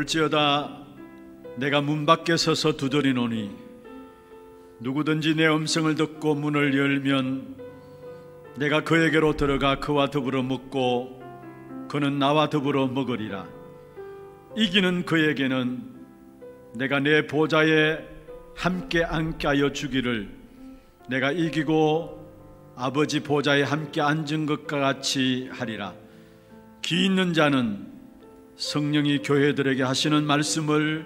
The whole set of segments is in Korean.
볼지어다 내가 문 밖에 서서 두드리노니 누구든지 내 음성을 듣고 문을 열면 내가 그에게로 들어가 그와 더불어 먹고 그는 나와 더불어 먹으리라. 이기는 그에게는 내가 내 보좌에 함께 앉게 하여 주기를 내가 이기고 아버지 보좌에 함께 앉은 것과 같이 하리라. 귀 있는 자는 성령이 교회들에게 하시는 말씀을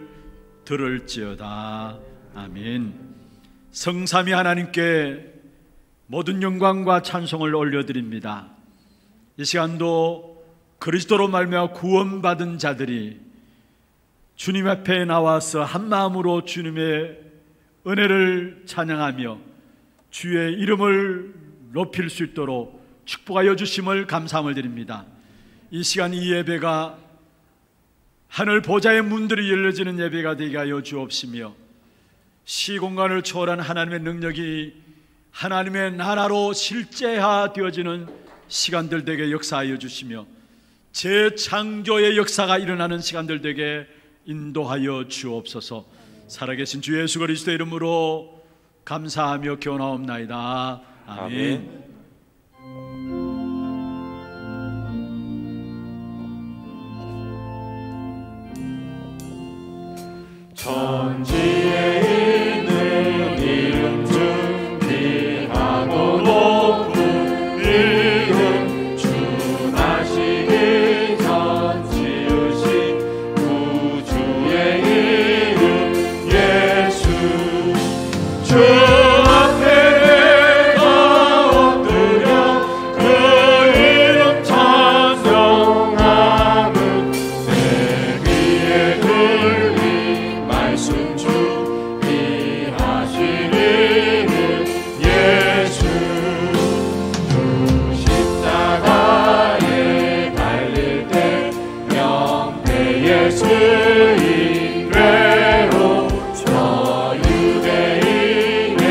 들을지어다. 아멘. 성삼위 하나님께 모든 영광과 찬송을 올려드립니다. 이 시간도 그리스도로 말미암아 구원받은 자들이 주님 앞에 나와서 한마음으로 주님의 은혜를 찬양하며 주의 이름을 높일 수 있도록 축복하여 주심을 감사함을 드립니다. 이 시간 이 예배가 하늘 보좌의 문들이 열려지는 예배가 되게 하여 주옵시며 시공간을 초월한 하나님의 능력이 하나님의 나라로 실제화되어지는 시간들 되게 역사하여 주시며 재창조의 역사가 일어나는 시간들 되게 인도하여 주옵소서. 살아계신 주 예수 그리스도의 이름으로 감사하며 기원하옵나이다. 아멘. 천지에 있는 이름 중 귀하고 높은 이름 주 나시기 전 지으신 구주의 이름 예수. 주 앞에 내가 엎드려 그 이름 찬송함은 내 귀에 들린 말씀 주 귀하신 이름 예수. 주 십자가에 달릴 때 명패의 스인 괴로 저 유대인의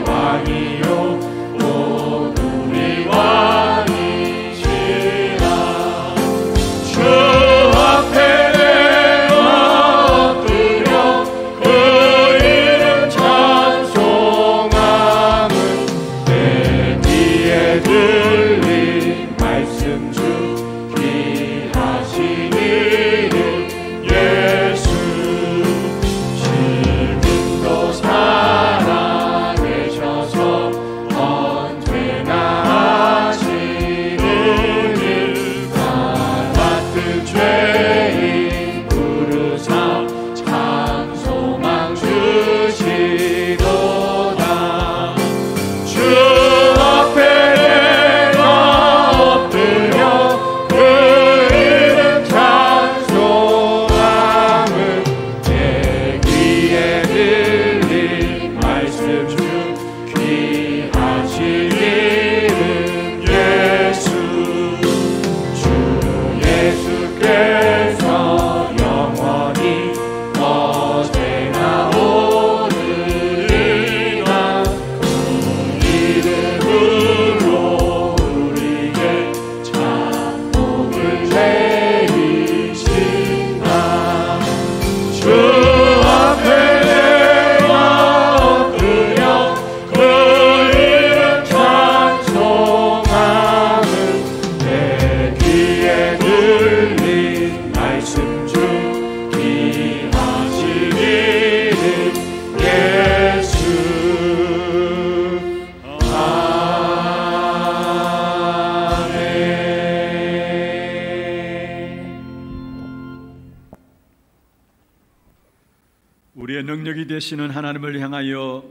왕이요 오늘의 왕이시라. 주 앞에 내가 엎드려 그 이름 찬송함은 내 귀에 들린 말씀 주 귀하신 이름 예수. 지금도 살아계셔서 언제나 하시는 일 나 같은 죄인 부르사 찬송함 주시도다. 주 앞에 내가 엎드려 그 이름 찬송함은 내 귀에 들린 말씀 중 귀하신 이름 예수. 주 예수께서 영원히 어제나 오늘이나 그 이름으로 우리의 찬송을 드리신다. 주 앞에 내가 엎드려 그 이름 찬송함은 내 귀에 들린 말씀 중 귀하신 이름 예수. 아멘. 우리의 능력이 되시는 하나님을 향하여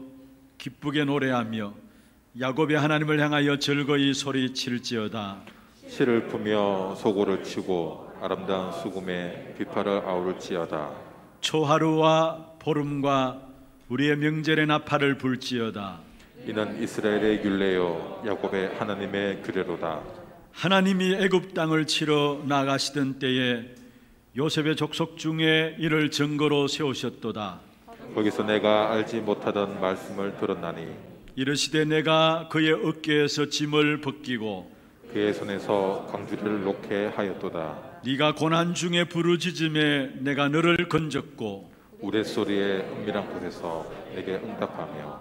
기쁘게 노래하며 야곱의 하나님을 향하여 즐거이 소리칠지어다. 실을 푸며 소고를 치고 아름다운 수금에 비파를 아우를지어다. 초하루와 보름과 우리의 명절의 나팔을 불지어다. 이는 이스라엘의 율례요 야곱의 하나님의 규례로다. 하나님이 애굽 땅을 치러 나가시던 때에 요셉의 족속 중에 이를 증거로 세우셨도다. 거기서 내가 알지 못하던 말씀을 들었나니 이르시되 내가 그의 어깨에서 짐을 벗기고 그의 손에서 광주리를 놓게 하였도다. 네가 고난 중에 부르짖음에 내가 너를 건졌고 우레소리의 은밀한 곳에서 내게 응답하며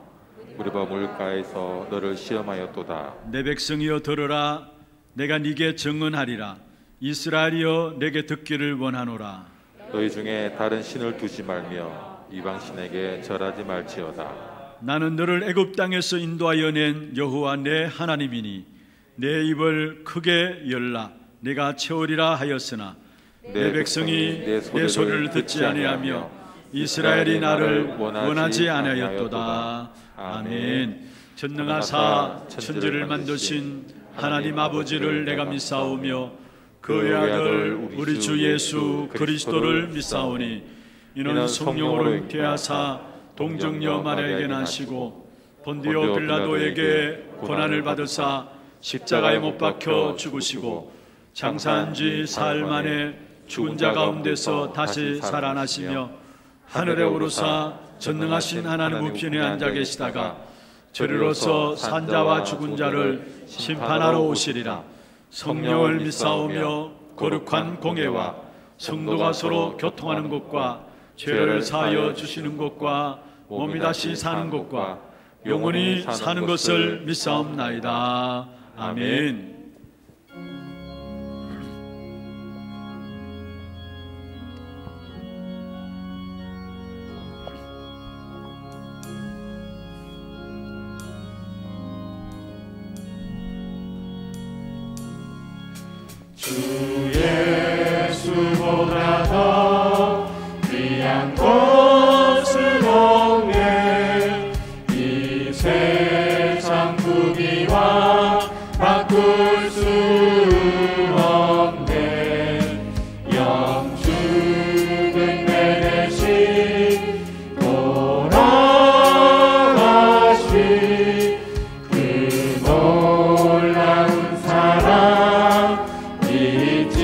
무리바 물가에서 너를 시험하였도다. 내 백성이여 들으라. 내가 네게 증언하리라. 이스라엘이여 내게 듣기를 원하노라. 너희 중에 다른 신을 두지 말며 이방신에게 절하지 말지어다. 나는 너를 애굽 땅에서 인도하여 낸 여호와 내 하나님이니 내 입을 크게 열라. 내가 채우리라 하였으나 내 백성이 내 소리를 듣지 아니하며 이스라엘이 나를 원하지 아니하였도다. 아멘. 전능하사 천지를 만드신 하나님 아버지를 내가 믿사오며 그의 아들 우리 주 예수 그리스도를 믿사오니 이는 성령으로 잉태하사 동정녀 마리아에게 나시고 본디오 빌라도에게 고난을 받으사 십자가에 못 박혀 죽으시고 장사한 지 사흘 만에 죽은 자 가운데서 다시 살아나시며 하늘에 오르사 전능하신 하나님 우편에 앉아 계시다가 저리로서 산자와 죽은 자를 심판하러 오시리라. 성령을 믿사오며 거룩한 공회와 성도가 서로 교통하는 것과 죄를 사하여 주시는 것과 몸이 다시 사는 것과 영원히 사는 것을 믿사옵나이다. 아멘. 주 예수보다 더 귀한 것은 없네. 이 세상 부귀와 바꿀 수 없네. 영주는 내 대신 돌아가신 그 놀라운 사랑 잊지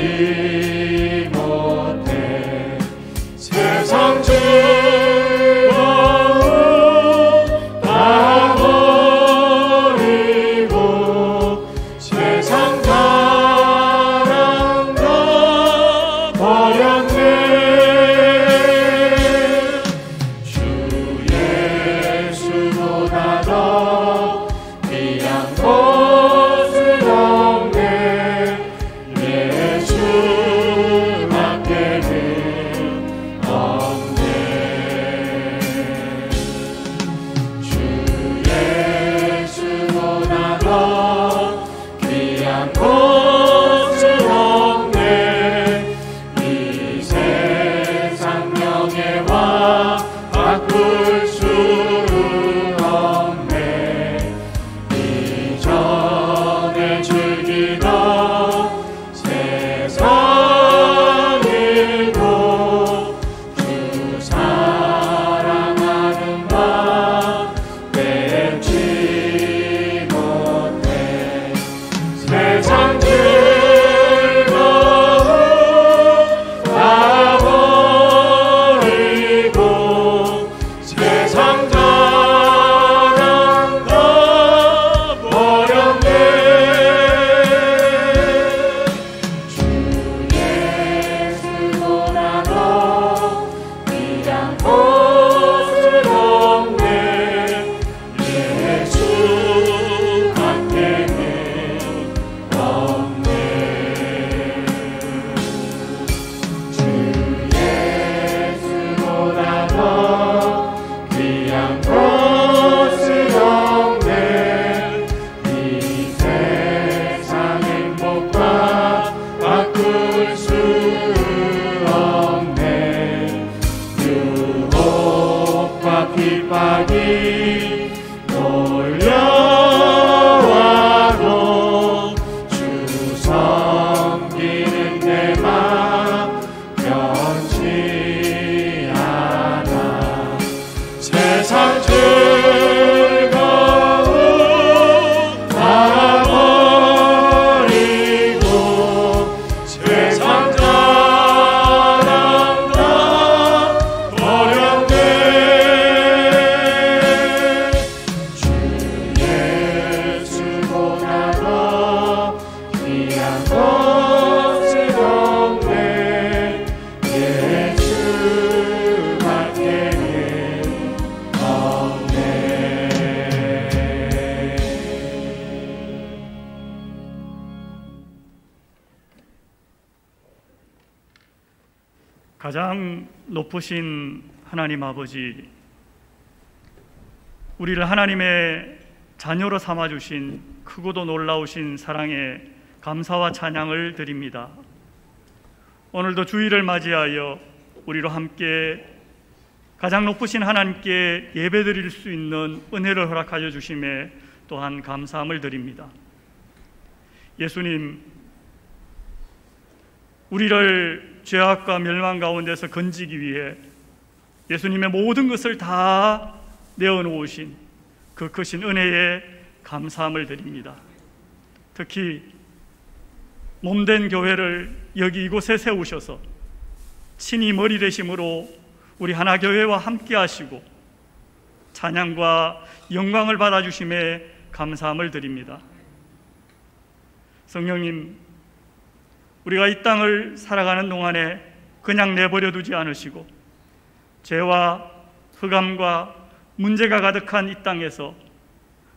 가장 높으신 하나님 아버지, 우리를 하나님의 자녀로 삼아주신 크고도 놀라우신 사랑에 감사와 찬양을 드립니다. 오늘도 주일을 맞이하여 우리로 함께 가장 높으신 하나님께 예배드릴 수 있는 은혜를 허락하여 주심에 또한 감사함을 드립니다. 예수님, 우리를 죄악과 멸망 가운데서 건지기 위해 예수님의 모든 것을 다 내어놓으신 그 크신 은혜에 감사함을 드립니다. 특히 몸된 교회를 여기 이곳에 세우셔서 친히 머리 되심으로 우리 하나교회와 함께 하시고 찬양과 영광을 받아주심에 감사함을 드립니다. 성령님, 우리가 이 땅을 살아가는 동안에 그냥 내버려 두지 않으시고 죄와 흑암과 문제가 가득한 이 땅에서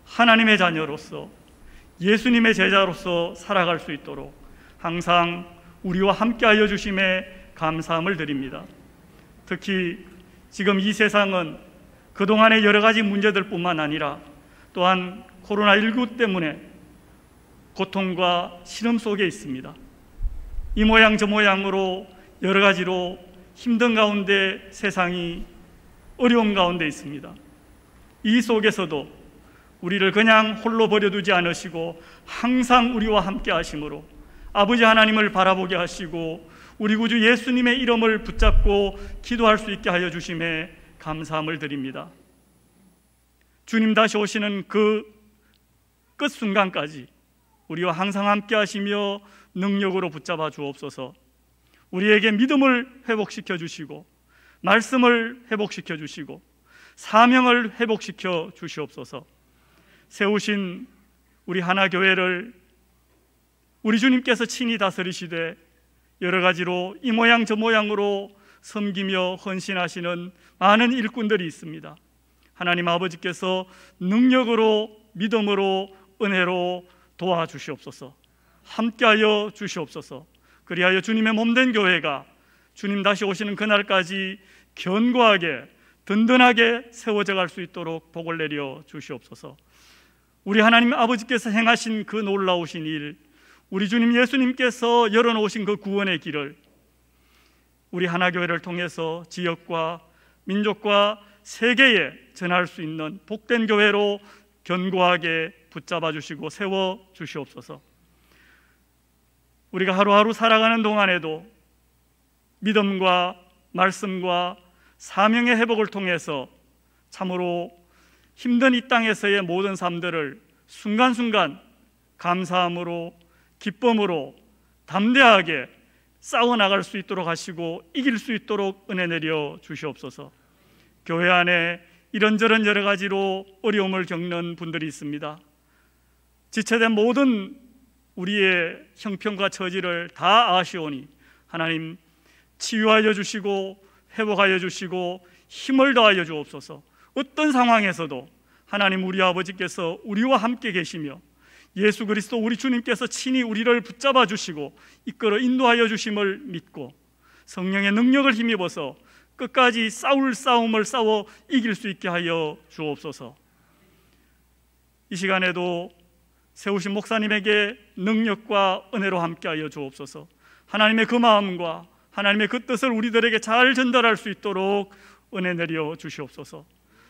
하나님의 자녀로서 예수님의 제자로서 살아갈 수 있도록 항상 우리와 함께하여 주심에 감사함을 드립니다. 특히 지금 이 세상은 그동안의 여러 가지 문제들뿐만 아니라 또한 코로나19 때문에 고통과 시름 속에 있습니다. 이 모양 저 모양으로 여러 가지로 힘든 가운데 세상이 어려운 가운데 있습니다. 이 속에서도 우리를 그냥 홀로 버려두지 않으시고 항상 우리와 함께 하심으로 아버지 하나님을 바라보게 하시고 우리 구주 예수님의 이름을 붙잡고 기도할 수 있게 하여 주심에 감사함을 드립니다. 주님 다시 오시는 그 끝순간까지 우리와 항상 함께 하시며 능력으로 붙잡아 주옵소서. 우리에게 믿음을 회복시켜 주시고 말씀을 회복시켜 주시고 사명을 회복시켜 주시옵소서. 세우신 우리 하나교회를 우리 주님께서 친히 다스리시되 여러 가지로 이 모양 저 모양으로 섬기며 헌신하시는 많은 일꾼들이 있습니다. 하나님 아버지께서 능력으로 믿음으로 은혜로 도와주시옵소서. 함께하여 주시옵소서. 그리하여 주님의 몸된 교회가 주님 다시 오시는 그날까지 견고하게 든든하게 세워져 갈 수 있도록 복을 내려 주시옵소서. 우리 하나님 아버지께서 행하신 그 놀라우신 일, 우리 주님 예수님께서 열어놓으신 그 구원의 길을 우리 하나교회를 통해서 지역과 민족과 세계에 전할 수 있는 복된 교회로 견고하게 붙잡아 주시고 세워 주시옵소서. 우리가 하루하루 살아가는 동안에도 믿음과 말씀과 사명의 회복을 통해서 참으로 힘든 이 땅에서의 모든 삶들을 순간순간 감사함으로 기쁨으로 담대하게 싸워나갈 수 있도록 하시고 이길 수 있도록 은혜 내려 주시옵소서. 교회 안에 이런저런 여러 가지로 어려움을 겪는 분들이 있습니다. 지체된 모든 우리의 형편과 처지를 다 아시오니 하나님 치유하여 주시고 회복하여 주시고 힘을 더하여 주옵소서. 어떤 상황에서도 하나님 우리 아버지께서 우리와 함께 계시며 예수 그리스도 우리 주님께서 친히 우리를 붙잡아 주시고 이끌어 인도하여 주심을 믿고 성령의 능력을 힘입어서 끝까지 싸울 싸움을 싸워 이길 수 있게 하여 주옵소서. 이 시간에도 세우신 목사님에게 능력과 은혜로 함께하여 주옵소서. 하나님의 그 마음과 하나님의 그 뜻을 우리들에게 잘 전달할 수 있도록 은혜 내려 주시옵소서.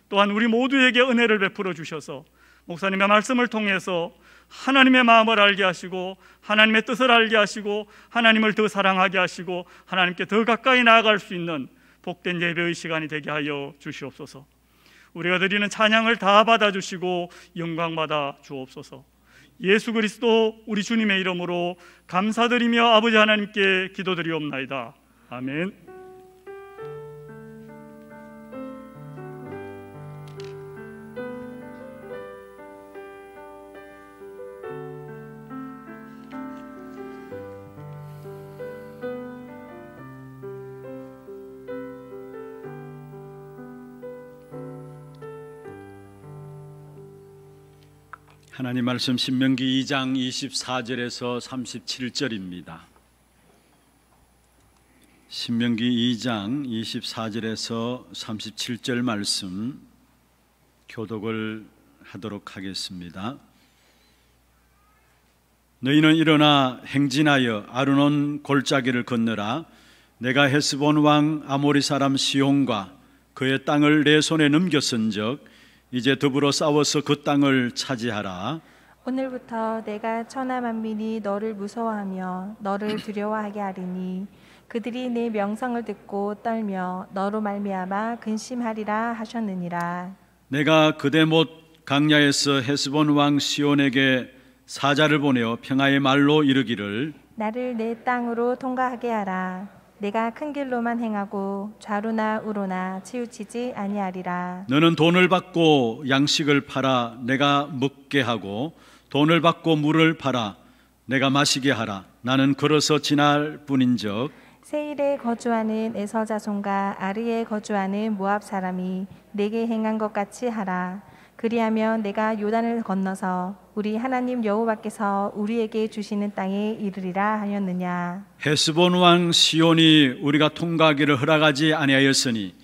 또한 우리 모두에게 은혜를 베풀어 주셔서 목사님의 말씀을 통해서 하나님의 마음을 알게 하시고 하나님의 뜻을 알게 하시고 하나님을 더 사랑하게 하시고 하나님께 더 가까이 나아갈 수 있는 복된 예배의 시간이 되게 하여 주시옵소서. 우리가 드리는 찬양을 다 받아주시고 영광 받아 주옵소서. 예수 그리스도 우리 주님의 이름으로 감사드리며 아버지 하나님께 기도드리옵나이다. 아멘. 하나님 말씀 신명기 2장 24절에서 37절입니다. 신명기 2장 24절에서 37절 말씀 교독을 하도록 하겠습니다. 너희는 일어나 행진하여 아르논 골짜기를 건너라. 내가 헤스본 왕 아모리 사람 시온과 그의 땅을 내 손에 넘겼은즉 이제 더불어 싸워서 그 땅을 차지하라. 오늘부터 내가 천하 만민이 너를 무서워하며 너를 두려워하게 하리니 그들이 내 명성을 듣고 떨며 너로 말미암아 근심하리라 하셨느니라. 내가 그대못 강야에서 헤스본 왕 시온에게 사자를 보내어 평화의 말로 이르기를 나를 내 땅으로 통과하게 하라. 내가 큰 길로만 행하고 좌로나 우로나 치우치지 아니하리라. 너는 돈을 받고 양식을 팔아 내가 먹게 하고 돈을 받고 물을 팔아 내가 마시게 하라. 나는 걸어서 지날 뿐인즉 세일에 거주하는 에서 자손과 아르에 거주하는 모압 사람이 내게 행한 것 같이 하라. 그리하면 내가 요단을 건너서 우리 하나님 여호와께서 우리에게 주시는 땅에 이르리라 하였느냐. 헤스본 왕 시온이 우리가 통과하기를 허락하지 아니하였으니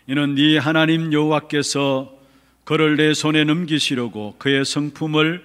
이는 네 하나님 여호와께서 그를 내 손에 넘기시려고 그의 성품을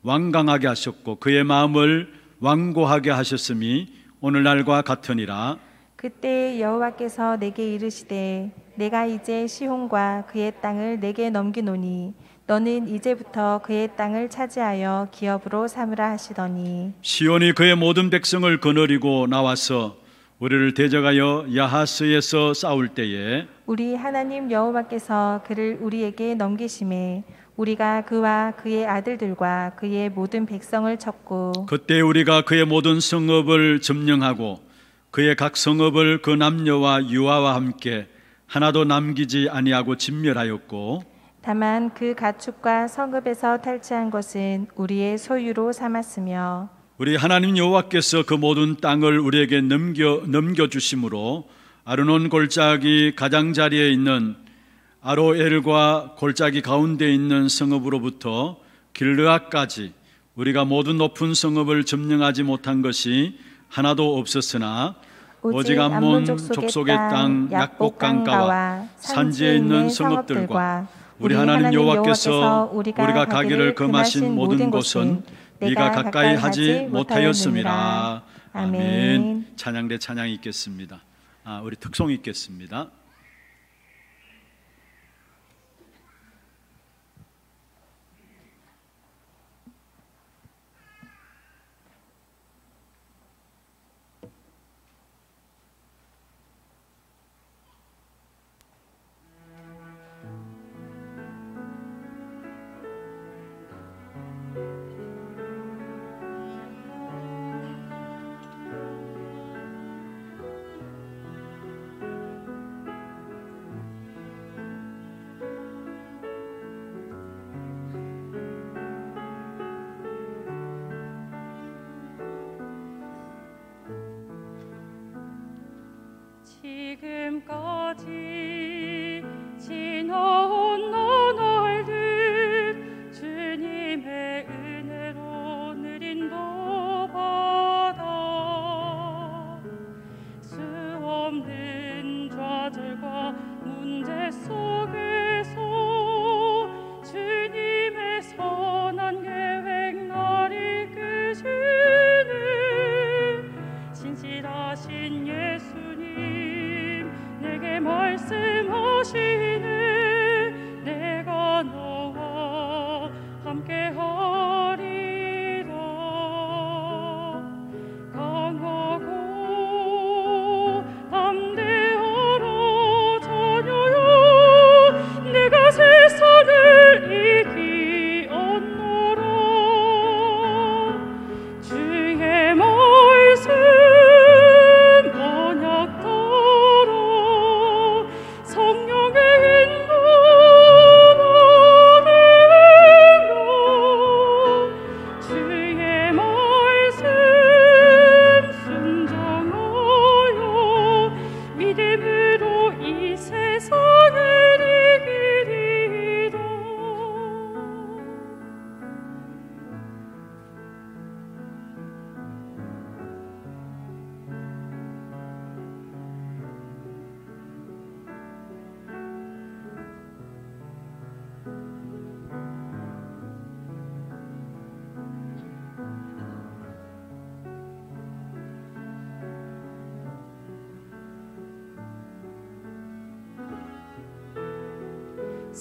완강하게 하셨고 그의 마음을 완고하게 하셨음이 오늘날과 같으니라. 그때 여호와께서 내게 이르시되 내가 이제 시온과 그의 땅을 내게 넘기노니 너는 이제부터 그의 땅을 차지하여 기업으로 삼으라 하시더니 시온이 그의 모든 백성을 거느리고 나와서 우리를 대적하여 야하스에서 싸울 때에 우리 하나님 여호와께서 그를 우리에게 넘기심에 우리가 그와 그의 아들들과 그의 모든 백성을 쳤고 그때 우리가 그의 모든 성읍을 점령하고 그의 각 성읍을 그 남녀와 유아와 함께 하나도 남기지 아니하고 진멸하였고 다만 그 가축과 성읍에서 탈취한 것은 우리의 소유로 삼았으며 우리 하나님 여호와께서 그 모든 땅을 우리에게 넘겨주심으로 아르논 골짜기 가장자리에 있는 아로엘과 골짜기 가운데 있는 성읍으로부터 길르앗까지 우리가 모든 높은 성읍을 점령하지 못한 것이 하나도 없었으나 오직 암몬 족속의 땅 약복 강가와 산지에 있는 성읍들과 우리 하나님 여호와께서 우리가 가기를 금하신 모든 곳은 네가 가까이 하지 못하였음이라. 아멘. 찬양대 찬양이 있겠습니다. 우리 특송이 있겠습니다. 지금까지 지나온 나날들 주님의 은혜로 늘 인도받아 수 없는 좌절과 문제 속에서 주님의 선한 계획 날 이끄시는 신실하신 예수님 내게 말씀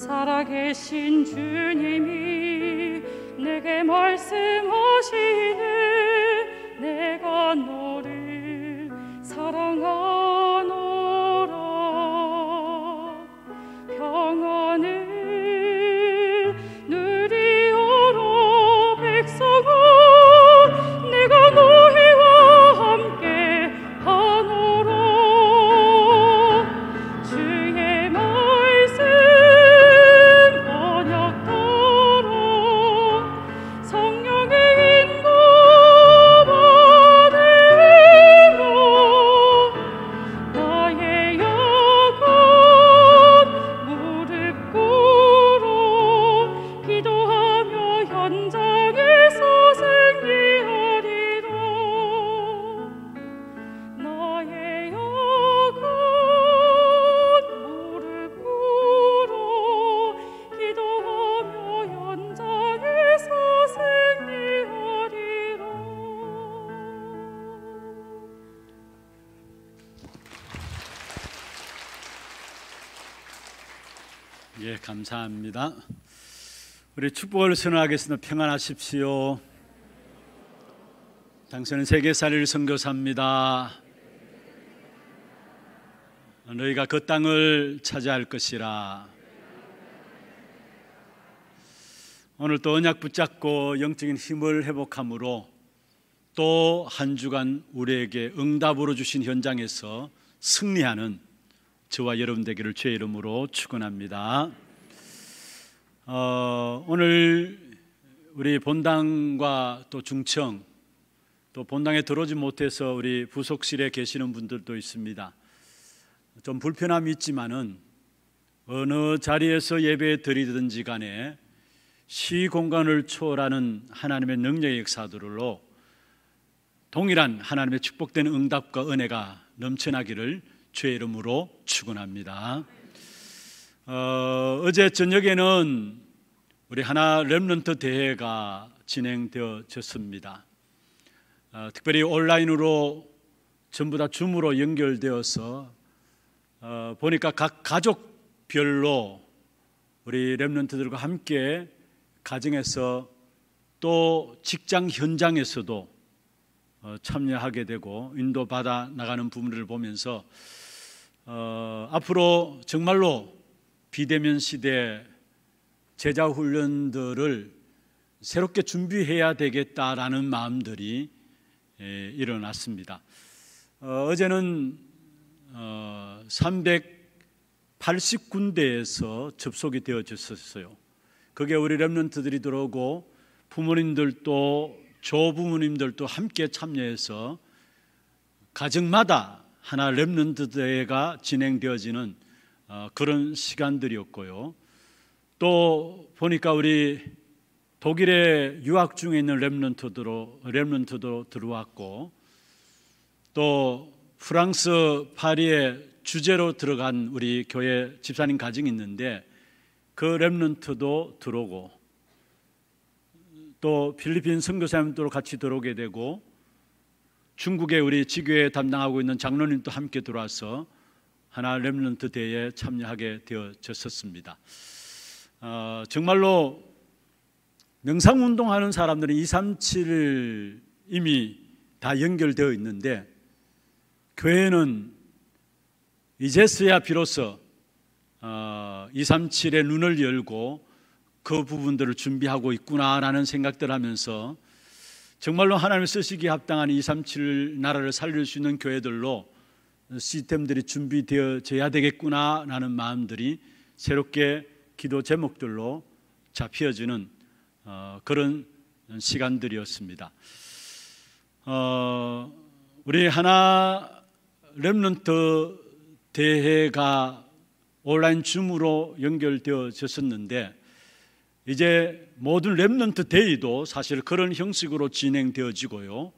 살아계신 주님이 내게 말씀하시네 내가 너를 사랑하노라 평안을 누리오라 백성아 내가 너희와 함께 하노라 주의 말씀 언약 따라 성령의 인도 받으라 나의 영혼 무릎 꿇어 기도하며 현장에서 승리하리라 나의 영혼 무릎 꿇어 기도하며 현장에서 승리하리라. 예, 감사합니다. 우리 축복을 선언하겠습니다. 평안하십시오. 당신은 세계살이를 선교사입니다. 너희가 그 땅을 차지할 것이라. 오늘 또 언약 붙잡고 영적인 힘을 회복함으로 또 한 주간 우리에게 응답으로 주신 현장에서 승리하는 저와 여러분 되기를 주의 이름으로 축원합니다. 오늘 우리 본당과 또 중청 또 본당에 들어오지 못해서 우리 부속실에 계시는 분들도 있습니다. 좀 불편함이 있지만은 어느 자리에서 예배 드리든지 간에 시공간을 초월하는 하나님의 능력의 역사들로 동일한 하나님의 축복된 응답과 은혜가 넘쳐나기를 주의 이름으로 축원합니다. 어제 저녁에는 우리 하나 렘넌트 대회가 진행되어졌습니다. 특별히 온라인으로 전부 다 줌으로 연결되어서 보니까 각 가족별로 우리 렘넌트들과 함께 가정에서 또 직장 현장에서도 참여하게 되고 인도받아 나가는 부분들을 보면서 앞으로 정말로 비대면 시대 제자 훈련들을 새롭게 준비해야 되겠다라는 마음들이 일어났습니다. 어제는 380군데에서 접속이 되어졌었어요. 거기에 우리 렘넌트들이 들어오고 부모님들도 조부모님들도 함께 참여해서 가정마다 하나 렘넌트 대회가 진행되어지는 그런 시간들이었고요. 또 보니까 우리 독일에 유학 중에 있는 렘넌트도 들어왔고 또 프랑스 파리에 주재로 들어간 우리 교회 집사님 가정이 있는데 그 렘넌트도 들어오고 또 필리핀 선교사님도 같이 들어오게 되고 중국에 우리 지교회 담당하고 있는 장로님도 함께 들어와서 하나 렘넌트 대회에 참여하게 되어졌었습니다. 정말로 명상운동하는 사람들은 237 이미 다 연결되어 있는데 교회는 이제서야 비로소 237의 눈을 열고 그 부분들을 준비하고 있구나라는 생각들을 하면서 정말로 하나님을 쓰시기에 합당한 237 나라를 살릴 수 있는 교회들로 시스템들이 준비되어져야 되겠구나라는 마음들이 새롭게 기도 제목들로 잡혀지는 그런 시간들이었습니다. 우리 하나 렘넌트 대회가 온라인 줌으로 연결되어졌었는데 이제 모든 렘넌트 데이도 사실 그런 형식으로 진행되어지고요.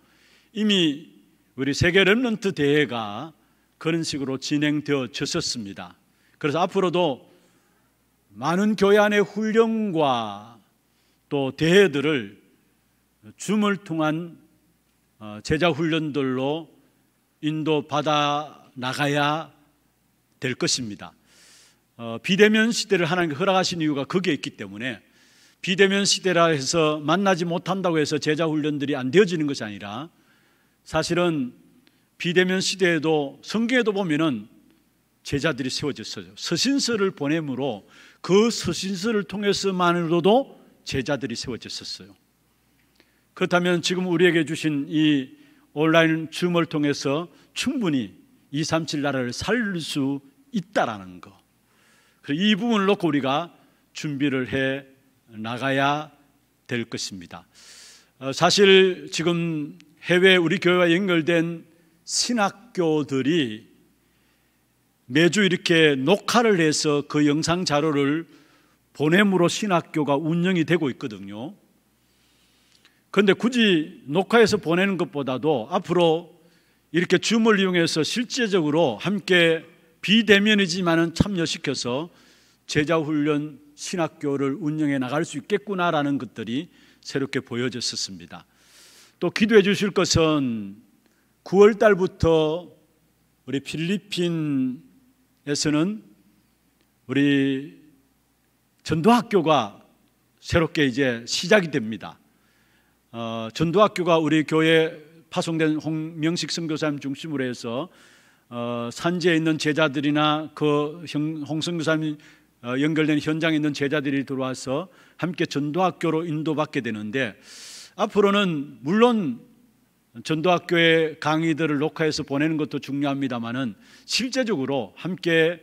이미 우리 세계 렘넌트 대회가 그런 식으로 진행되어졌었습니다. 그래서 앞으로도 많은 교회 안의 훈련과 또 대회들을 줌을 통한 제자 훈련들로 인도받아 나가야 될 것입니다. 비대면 시대를 하나님께 허락하신 이유가 거기에 있기 때문에, 비대면 시대라 해서 만나지 못한다고 해서 제자 훈련들이 안 되어지는 것이 아니라, 사실은 비대면 시대에도 성경에도 보면은 제자들이 세워졌어요. 서신서를 보내므로 그 서신서를 통해서만으로도 제자들이 세워졌었어요. 그렇다면 지금 우리에게 주신 이 온라인 줌을 통해서 충분히 237 나라를 살릴 수 있다라는 거, 이 부분을 놓고 우리가 준비를 해 나가야 될 것입니다. 사실 지금 해외 우리 교회와 연결된 신학교들이 매주 이렇게 녹화를 해서 그 영상 자료를 보냄으로 신학교가 운영이 되고 있거든요. 그런데 굳이 녹화해서 보내는 것보다도 앞으로 이렇게 줌을 이용해서 실제적으로 함께 비대면이지만은 참여시켜서 제자훈련 신학교를 운영해 나갈 수 있겠구나라는 것들이 새롭게 보여졌었습니다. 또 기도해 주실 것은 9월 달부터 우리 필리핀에서는 우리 전도학교가 새롭게 이제 시작이 됩니다. 전도학교가 우리 교회 파송된 홍명식 선교사님 중심으로 해서 산지에 있는 제자들이나 그 홍 선교사님 연결된 현장에 있는 제자들이 들어와서 함께 전도학교로 인도받게 되는데, 앞으로는 물론 전도학교의 강의들을 녹화해서 보내는 것도 중요합니다만은 실제적으로 함께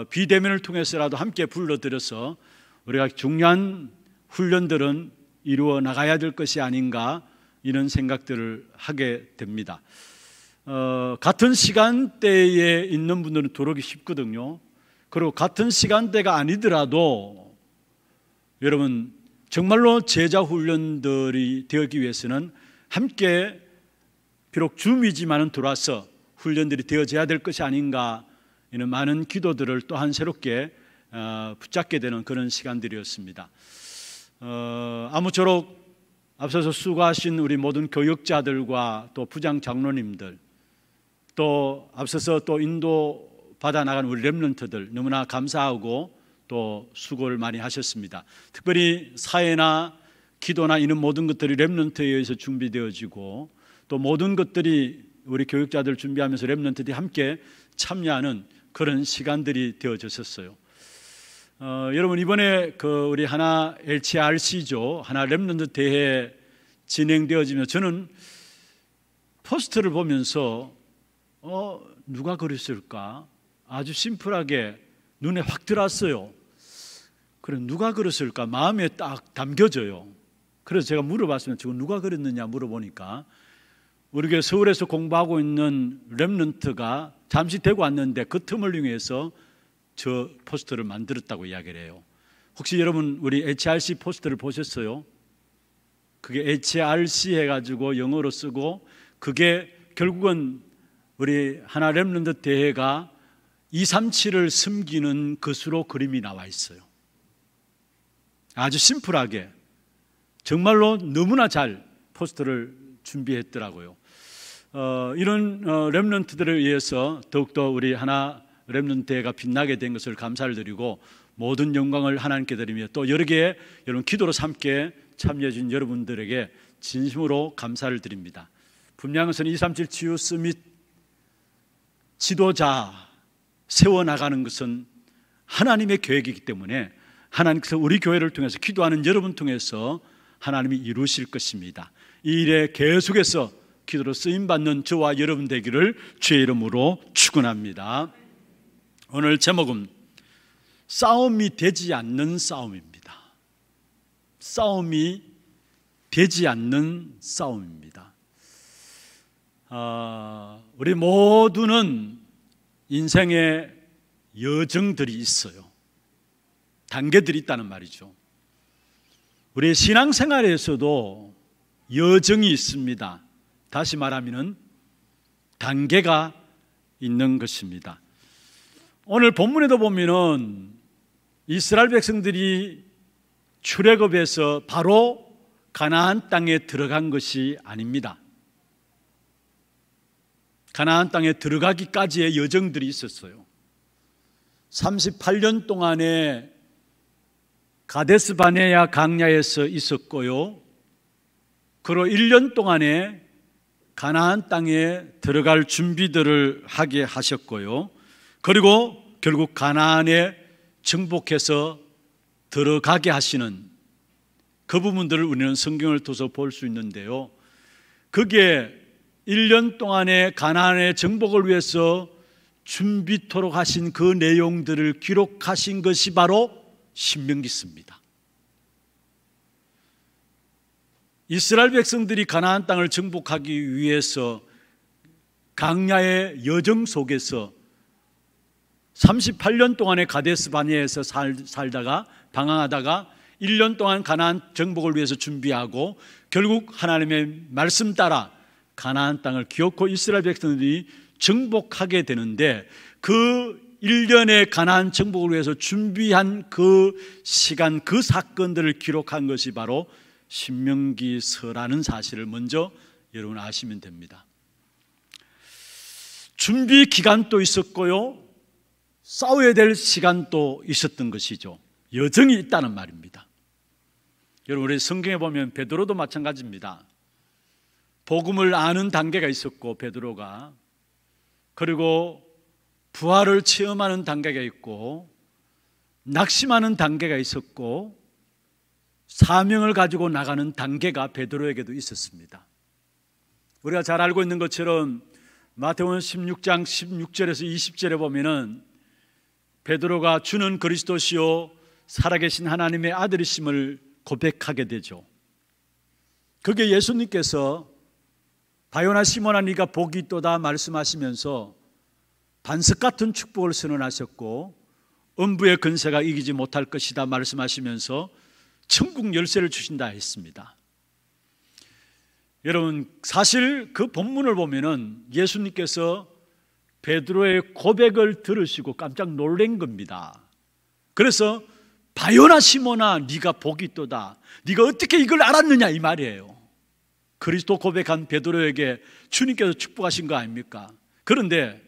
비대면을 통해서라도 함께 불러들여서 우리가 중요한 훈련들은 이루어 나가야 될 것이 아닌가, 이런 생각들을 하게 됩니다. 같은 시간대에 있는 분들은 들어오기 쉽거든요. 그리고 같은 시간대가 아니더라도 여러분 정말로 제자 훈련들이 되기 위해서는 함께 비록 줌이지만은 들어와서 훈련들이 되어져야 될 것이 아닌가, 이런 많은 기도들을 또한 새롭게 붙잡게 되는 그런 시간들이었습니다. 아무쪼록 앞서서 수고하신 우리 모든 교육자들과 또 부장 장로님들, 또 앞서서 또 인도 받아 나간 우리 렘넌트들 너무나 감사하고 또 수고를 많이 하셨습니다. 특별히 사회나 기도나 이런 모든 것들이 렘넌트에 의해서 준비되어지고, 또 모든 것들이 우리 교육자들 준비하면서 렘넌트들이 함께 참여하는 그런 시간들이 되어졌었어요. 여러분 이번에 우리 하나 LCRC죠, 하나 렘넌트 대회 진행되어지면 저는 포스터를 보면서 누가 그렸을까? 아주 심플하게 눈에 확 들어왔어요. 그래, 누가 그렸을까? 마음에 딱 담겨져요. 그래서 제가 물어봤습니다. 저거 누가 그렸느냐 물어보니까 우리 교회 서울에서 공부하고 있는 렘넌트가 잠시 되고 왔는데 그 틈을 이용해서 저 포스터를 만들었다고 이야기를 해요. 혹시 여러분 우리 HRC 포스터를 보셨어요? 그게 HRC 해가지고 영어로 쓰고, 그게 결국은 우리 하나 렘넌트 대회가 237을 숨기는 것으로 그림이 나와 있어요. 아주 심플하게 정말로 너무나 잘 포스터를 준비했더라고요. 이런 렘넌트들을 위해서 더욱더 우리 하나 렘넌트 대회가 빛나게 된 것을 감사를 드리고, 모든 영광을 하나님께 드리며, 또 여러 개의 여러분 기도로 함께 참여해 주신 여러분들에게 진심으로 감사를 드립니다. 분명한 것은 237 치유 서밋 지도자 세워나가는 것은 하나님의 계획이기 때문에 하나님께서 우리 교회를 통해서 기도하는 여러분 통해서 하나님이 이루실 것입니다. 이 일에 계속해서 기도로 쓰임받는 저와 여러분 되기를 주의 이름으로 축원합니다. 오늘 제목은 싸움이 되지 않는 싸움입니다. 싸움이 되지 않는 싸움입니다. 우리 모두는 인생에 여정들이 있어요. 단계들이 있다는 말이죠. 우리 신앙생활에서도 여정이 있습니다. 다시 말하면 단계가 있는 것입니다. 오늘 본문에도 보면은 이스라엘 백성들이 출애굽에서 바로 가나안 땅에 들어간 것이 아닙니다. 가나안 땅에 들어가기까지의 여정들이 있었어요. 38년 동안에 가데스 바네아 광야에서 있었고요. 그로 1년 동안에 가나안 땅에 들어갈 준비들을 하게 하셨고요. 그리고 결국 가나안에 정복해서 들어가게 하시는 그 부분들을 우리는 성경을 통해서 볼 수 있는데요. 그게 1년 동안의 가나안의 정복을 위해서 준비토록 하신 그 내용들을 기록하신 것이 바로 신명기서입니다. 이스라엘 백성들이 가나안 땅을 정복하기 위해서 광야의 여정 속에서 38년 동안의 가데스 바네아에서 살다가 방황하다가 1년 동안 가나안 정복을 위해서 준비하고 결국 하나님의 말씀 따라 가나안 땅을 기어코 이스라엘 백성들이 정복하게 되는데, 그 1년의 가나안 정복을 위해서 준비한 그 시간, 그 사건들을 기록한 것이 바로 신명기서라는 사실을 먼저 여러분 아시면 됩니다. 준비 기간도 있었고요, 싸워야 될 시간도 있었던 것이죠. 여정이 있다는 말입니다. 여러분, 우리 성경에 보면 베드로도 마찬가지입니다. 복음을 아는 단계가 있었고 베드로가, 그리고 부활을 체험하는 단계가 있고 낙심하는 단계가 있었고 사명을 가지고 나가는 단계가 베드로에게도 있었습니다. 우리가 잘 알고 있는 것처럼 마태복음 16장 16절에서 20절에 보면은 베드로가 주는 그리스도시요 살아계신 하나님의 아들이심을 고백하게 되죠. 그게 예수님께서 바요나 시몬아 네가 복이 있도다 말씀하시면서 반석 같은 축복을 선언하셨고 음부의 근세가 이기지 못할 것이다 말씀하시면서 천국 열쇠를 주신다 했습니다. 여러분, 사실 그 본문을 보면은 예수님께서 베드로의 고백을 들으시고 깜짝 놀란 겁니다. 그래서 바요나 시몬아 네가 복이 있도다, 네가 어떻게 이걸 알았느냐 이 말이에요. 그리스도 고백한 베드로에게 주님께서 축복하신 거 아닙니까? 그런데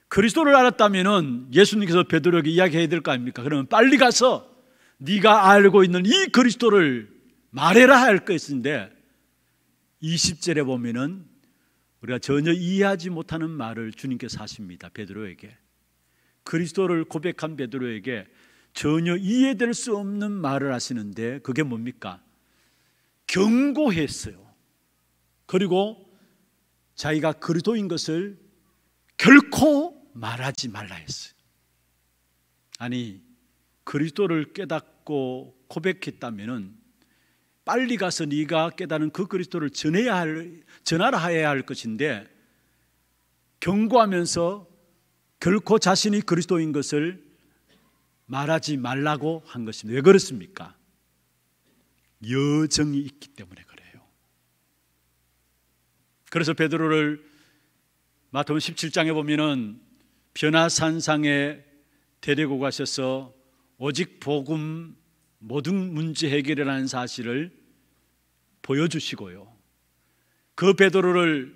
그리스도를 알았다면은 예수님께서 베드로에게 이야기해야 될 거 아닙니까? 그러면 빨리 가서 네가 알고 있는 이 그리스도를 말해라 할 것인데 20절에 보면은 우리가 전혀 이해하지 못하는 말을 주님께서 하십니다. 베드로에게, 그리스도를 고백한 베드로에게 전혀 이해될 수 없는 말을 하시는데 그게 뭡니까? 경고했어요. 그리고 자기가 그리스도인 것을 결코 말하지 말라 했어요. 아니, 그리스도를 깨닫고 고백했다면은 빨리 가서 네가 깨닫는 그 그리스도를 전하라 해야 할 것인데 경고하면서 결코 자신이 그리스도인 것을 말하지 말라고 한 것입니다. 왜 그렇습니까? 여정이 있기 때문에 그래요. 그래서 베드로를 마태복음 17장에 보면은 변화산상에 데리고 가셔서 오직 복음 모든 문제 해결이라는 사실을 보여주시고요. 그 베드로를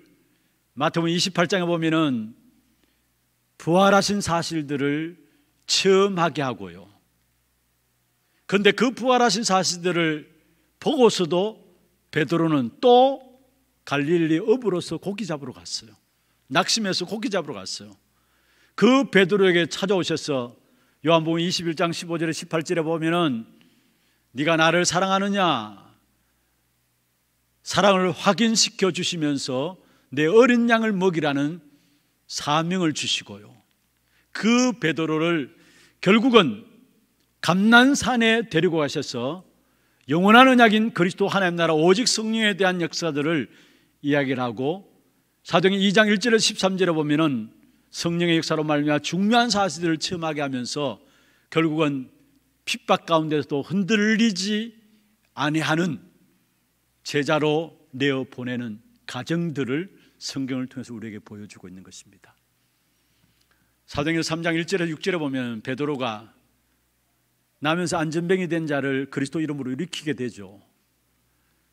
마태복음 28장에 보면은 부활하신 사실들을 체험하게 하고요. 그런데 그 부활하신 사실들을 보고서도 베드로는 또 갈릴리 어부로서 고기 잡으러 갔어요. 낙심해서 고기 잡으러 갔어요. 그 베드로에게 찾아오셔서 요한복음 21장 15절에 18절에 보면은 네가 나를 사랑하느냐 사랑을 확인시켜 주시면서 내 어린 양을 먹이라는 사명을 주시고요. 그 베드로를 결국은 감난산에 데리고 가셔서 영원한 언약인 그리스도 하나님 나라 오직 성령에 대한 역사들을 이야기를 하고 사도행전 2장 1절에서 13절에 보면은 성령의 역사로 말미암아 중요한 사실들을 체험하게 하면서 결국은 핍박 가운데서도 흔들리지 아니하는 제자로 내어 보내는 가정들을 성경을 통해서 우리에게 보여주고 있는 것입니다. 사도행전 3장 1절에서 6절에 보면 베드로가 나면서 안전병이 된 자를 그리스도 이름으로 일으키게 되죠.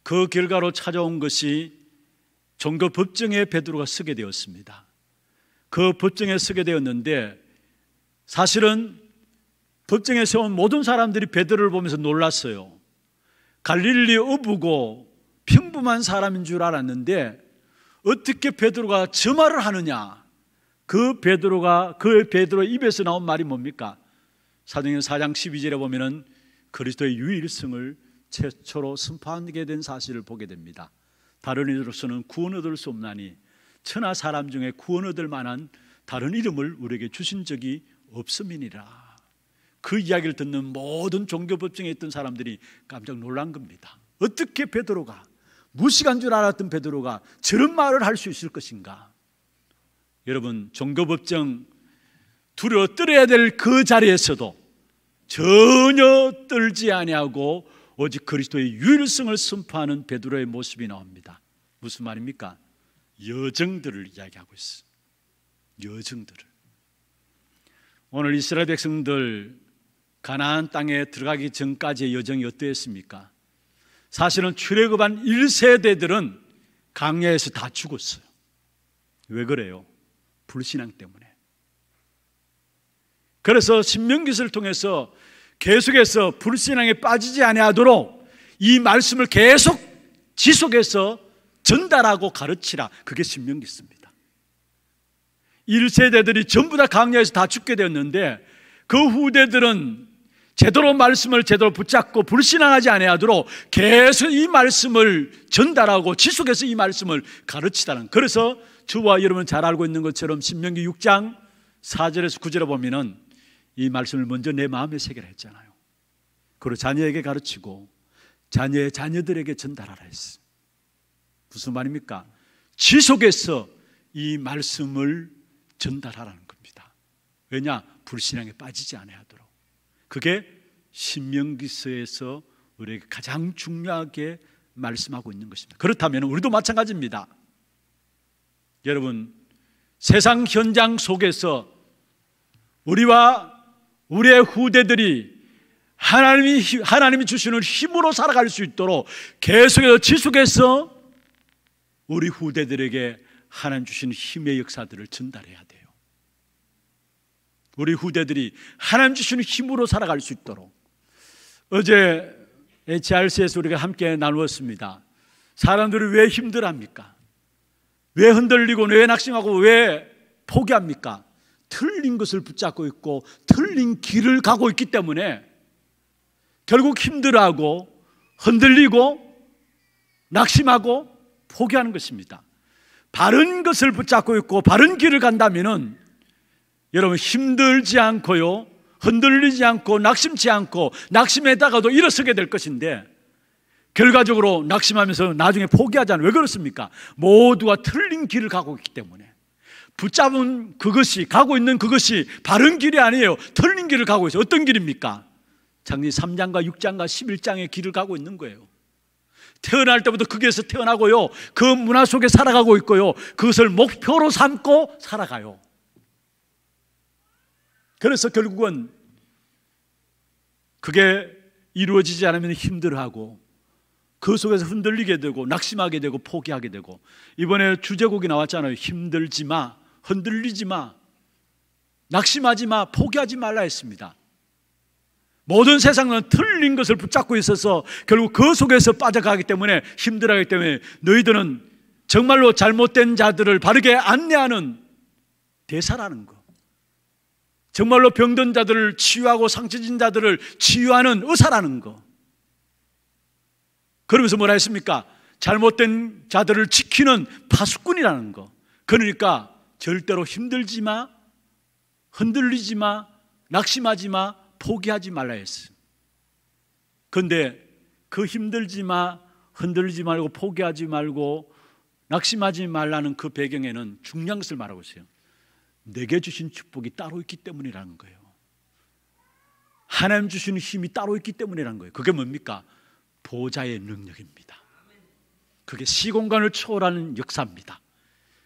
그 결과로 찾아온 것이 종교 법정에 베드로가 서게 되었습니다. 그 법정에 서게 되었는데 사실은 법정에 세운 모든 사람들이 베드로를 보면서 놀랐어요. 갈릴리 어부고 평범한 사람인 줄 알았는데 어떻게 베드로가 저 말을 하느냐? 그 베드로 입에서 나온 말이 뭡니까? 사도행전 4장 12절에 보면은 그리스도의 유일성을 최초로 선포하게 된 사실을 보게 됩니다. 다른 이로서는 구원 얻을 수 없나니 천하 사람 중에 구원 얻을 만한 다른 이름을 우리에게 주신 적이 없음이니라. 그 이야기를 듣는 모든 종교법정에 있던 사람들이 깜짝 놀란 겁니다. 어떻게 베드로가, 무식한 줄 알았던 베드로가 저런 말을 할 수 있을 것인가? 여러분, 종교법정 두려워 떨어야 될 그 자리에서도 전혀 떨지 아니하고 오직 그리스도의 유일성을 선포하는 베드로의 모습이 나옵니다. 무슨 말입니까? 여정들을 이야기하고 있어요. 여정들을. 오늘 이스라엘 백성들 가나안 땅에 들어가기 전까지의 여정이 어떠했습니까? 사실은 출애굽한 1세대들은 광야에서 다 죽었어요. 왜 그래요? 불신앙 때문에. 그래서 신명기서를 통해서 계속해서 불신앙에 빠지지 아니하도록 이 말씀을 계속 지속해서 전달하고 가르치라. 그게 신명기서입니다. 1세대들이 전부 다 광야에서 다 죽게 되었는데 그 후대들은 제대로 말씀을 제대로 붙잡고 불신앙하지 아니하도록 계속 이 말씀을 전달하고 지속해서 이 말씀을 가르치다는. 그래서 저와 여러분 잘 알고 있는 것처럼 신명기 6장 4절에서 9절에 보면은 이 말씀을 먼저 내 마음에 새기라 했잖아요. 그리고 자녀에게 가르치고 자녀의 자녀들에게 전달하라 했어요. 무슨 말입니까? 지속해서 이 말씀을 전달하라는 겁니다. 왜냐? 불신앙에 빠지지 아니하도록. 그게 신명기서에서 우리에게 가장 중요하게 말씀하고 있는 것입니다. 그렇다면 우리도 마찬가지입니다. 여러분, 세상 현장 속에서 우리와 우리의 후대들이 하나님이 주시는 힘으로 살아갈 수 있도록 계속해서 지속해서 우리 후대들에게 하나님 주시는 힘의 역사들을 전달해야 돼요. 우리 후대들이 하나님 주시는 힘으로 살아갈 수 있도록. 어제 HRC에서 우리가 함께 나누었습니다. 사람들이 왜 힘들어합니까? 왜 흔들리고 왜 낙심하고 왜 포기합니까? 틀린 것을 붙잡고 있고 틀린 길을 가고 있기 때문에 결국 힘들어하고 흔들리고 낙심하고 포기하는 것입니다. 바른 것을 붙잡고 있고 바른 길을 간다면은 여러분 힘들지 않고요, 흔들리지 않고 낙심치 않고 낙심에다가도 일어서게 될 것인데 결과적으로 낙심하면서 나중에 포기하잖아요. 왜 그렇습니까? 모두가 틀린 길을 가고 있기 때문에. 붙잡은 그것이, 가고 있는 그것이 바른 길이 아니에요. 틀린 길을 가고 있어요. 어떤 길입니까? 창세기 3장과 6장과 11장의 길을 가고 있는 거예요. 태어날 때부터 거기에서 태어나고요, 그 문화 속에 살아가고 있고요, 그것을 목표로 삼고 살아가요. 그래서 결국은 그게 이루어지지 않으면 힘들어하고 그 속에서 흔들리게 되고 낙심하게 되고 포기하게 되고, 이번에 주제곡이 나왔잖아요. 힘들지 마, 흔들리지 마, 낙심하지 마, 포기하지 말라 했습니다. 모든 세상은 틀린 것을 붙잡고 있어서 결국 그 속에서 빠져가기 때문에 힘들어하기 때문에 너희들은 정말로 잘못된 자들을 바르게 안내하는 대사라는 거, 정말로 병든 자들을 치유하고 상처진 자들을 치유하는 의사라는 거. 그러면서 뭐라 했습니까? 잘못된 자들을 지키는 파수꾼이라는 거. 그러니까 절대로 힘들지 마, 흔들리지 마, 낙심하지 마, 포기하지 말라 했어요. 그런데 그 힘들지 마, 흔들리지 말고 포기하지 말고 낙심하지 말라는 그 배경에는 중요한 것을 말하고 있어요. 내게 주신 축복이 따로 있기 때문이라는 거예요. 하나님 주시는 힘이 따로 있기 때문이라는 거예요. 그게 뭡니까? 보좌의 능력입니다. 그게 시공간을 초월하는 역사입니다.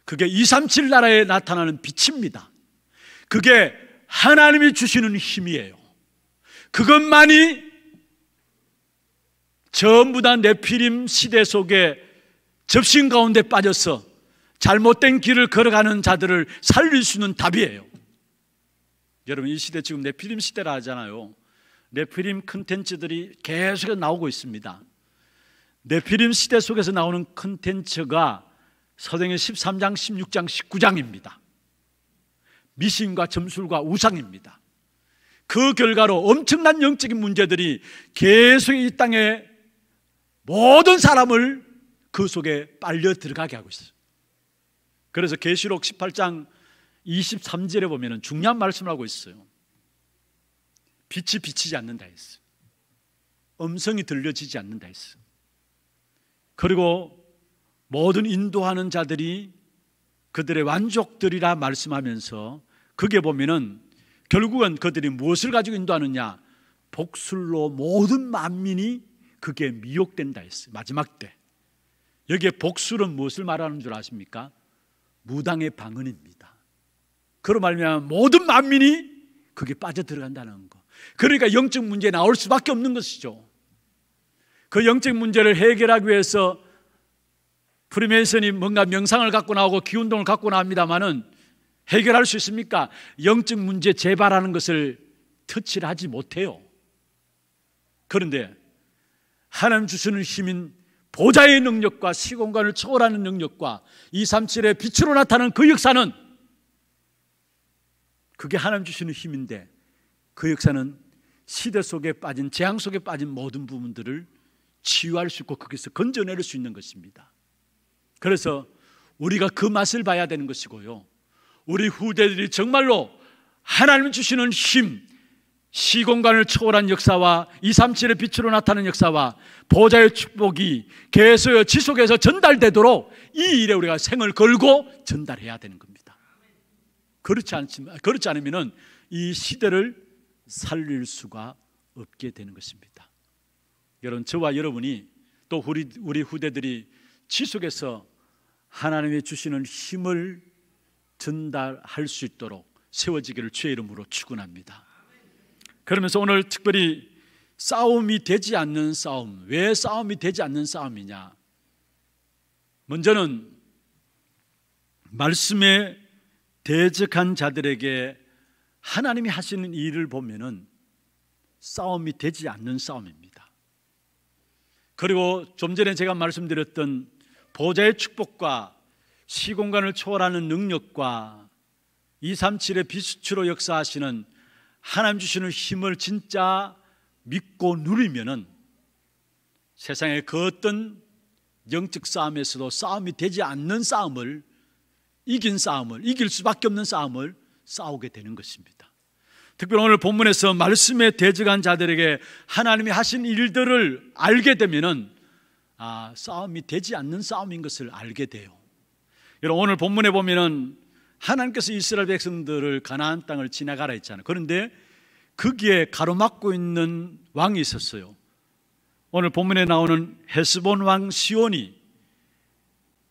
그게 237 나라에 나타나는 빛입니다. 그게 하나님이 주시는 힘이에요. 그것만이 전부 다 네피림 시대 속에 접신 가운데 빠져서 잘못된 길을 걸어가는 자들을 살릴 수 있는 답이에요. 여러분, 이 시대 지금 네피림 시대라 하잖아요. 네피림 컨텐츠들이 계속 나오고 있습니다. 네피림 시대 속에서 나오는 컨텐츠가 사도행전 13장, 16장, 19장입니다. 미신과 점술과 우상입니다. 그 결과로 엄청난 영적인 문제들이 계속 이 땅에 모든 사람을 그 속에 빨려 들어가게 하고 있어요. 그래서 계시록 18장 23절에 보면 중요한 말씀을 하고 있어요. 빛이 비치지 않는다 했어요. 음성이 들려지지 않는다 했어요. 그리고 모든 인도하는 자들이 그들의 완족들이라 말씀하면서 거기에 보면은 결국은 그들이 무엇을 가지고 인도하느냐, 복술로 모든 만민이 그게 미혹된다 했어요. 마지막 때. 여기에 복술은 무엇을 말하는 줄 아십니까? 무당의 방언입니다. 그로 말미암아 모든 만민이 그게 빠져들어간다는 거. 그러니까 영적 문제에 나올 수밖에 없는 것이죠. 그 영적 문제를 해결하기 위해서 프리메이슨이 뭔가 명상을 갖고 나오고 기운동을 갖고 나옵니다마는 해결할 수 있습니까? 영적 문제 재발하는 것을 터치를 하지 못해요. 그런데 하나님 주시는 힘인 보좌의 능력과 시공간을 초월하는 능력과 237의 빛으로 나타나는 그 역사는, 그게 하나님 주시는 힘인데, 그 역사는 시대 속에 빠진, 재앙 속에 빠진 모든 부분들을 치유할 수 있고 거기서 건져낼 수 있는 것입니다. 그래서 우리가 그 맛을 봐야 되는 것이고요, 우리 후대들이 정말로 하나님 주시는 힘, 시공간을 초월한 역사와 237의 빛으로 나타나는 역사와 보좌의 축복이 계속 지속해서 전달되도록 이 일에 우리가 생을 걸고 전달해야 되는 겁니다. 그렇지 않으면 이 시대를 살릴 수가 없게 되는 것입니다. 여러분, 저와 여러분이 또 우리 후대들이 지속해서 하나님이 주시는 힘을 전달할 수 있도록 세워지기를 주의 이름으로 축원합니다. 그러면서 오늘 특별히 싸움이 되지 않는 싸움, 왜 싸움이 되지 않는 싸움이냐? 먼저는 말씀에 대적한 자들에게 하나님이 하시는 일을 보면은 싸움이 되지 않는 싸움입니다. 그리고 좀 전에 제가 말씀드렸던 보좌의 축복과 시공간을 초월하는 능력과 237의 빛으로 역사하시는 하나님 주시는 힘을 진짜 믿고 누리면은 세상의 그 어떤 영적 싸움에서도 싸움이 되지 않는 싸움을, 이길 수밖에 없는 싸움을 싸우게 되는 것입니다. 특별히 오늘 본문에서 말씀에 대적한 자들에게 하나님이 하신 일들을 알게 되면은 싸움이 되지 않는 싸움인 것을 알게 돼요. 여러분, 오늘 본문에 보면은 하나님께서 이스라엘 백성들을 가나안 땅을 지나가라 했잖아요. 그런데 거기에 가로막고 있는 왕이 있었어요. 오늘 본문에 나오는 헤스본 왕 시온이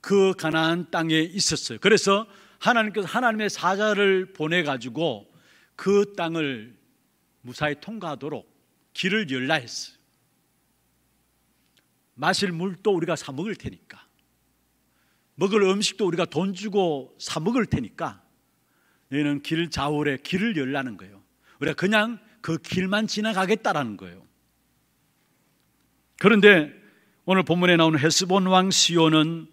그 가나안 땅에 있었어요. 그래서 하나님께서 하나님의 사자를 보내가지고 그 땅을 무사히 통과하도록 길을 열라 했어요. 마실 물도 우리가 사 먹을 테니까, 먹을 음식도 우리가 돈 주고 사 먹을 테니까 얘는 길 좌우에 길을 열라는 거예요. 우리가 그냥 그 길만 지나가겠다라는 거예요. 그런데 오늘 본문에 나오는 헤스본 왕 시온은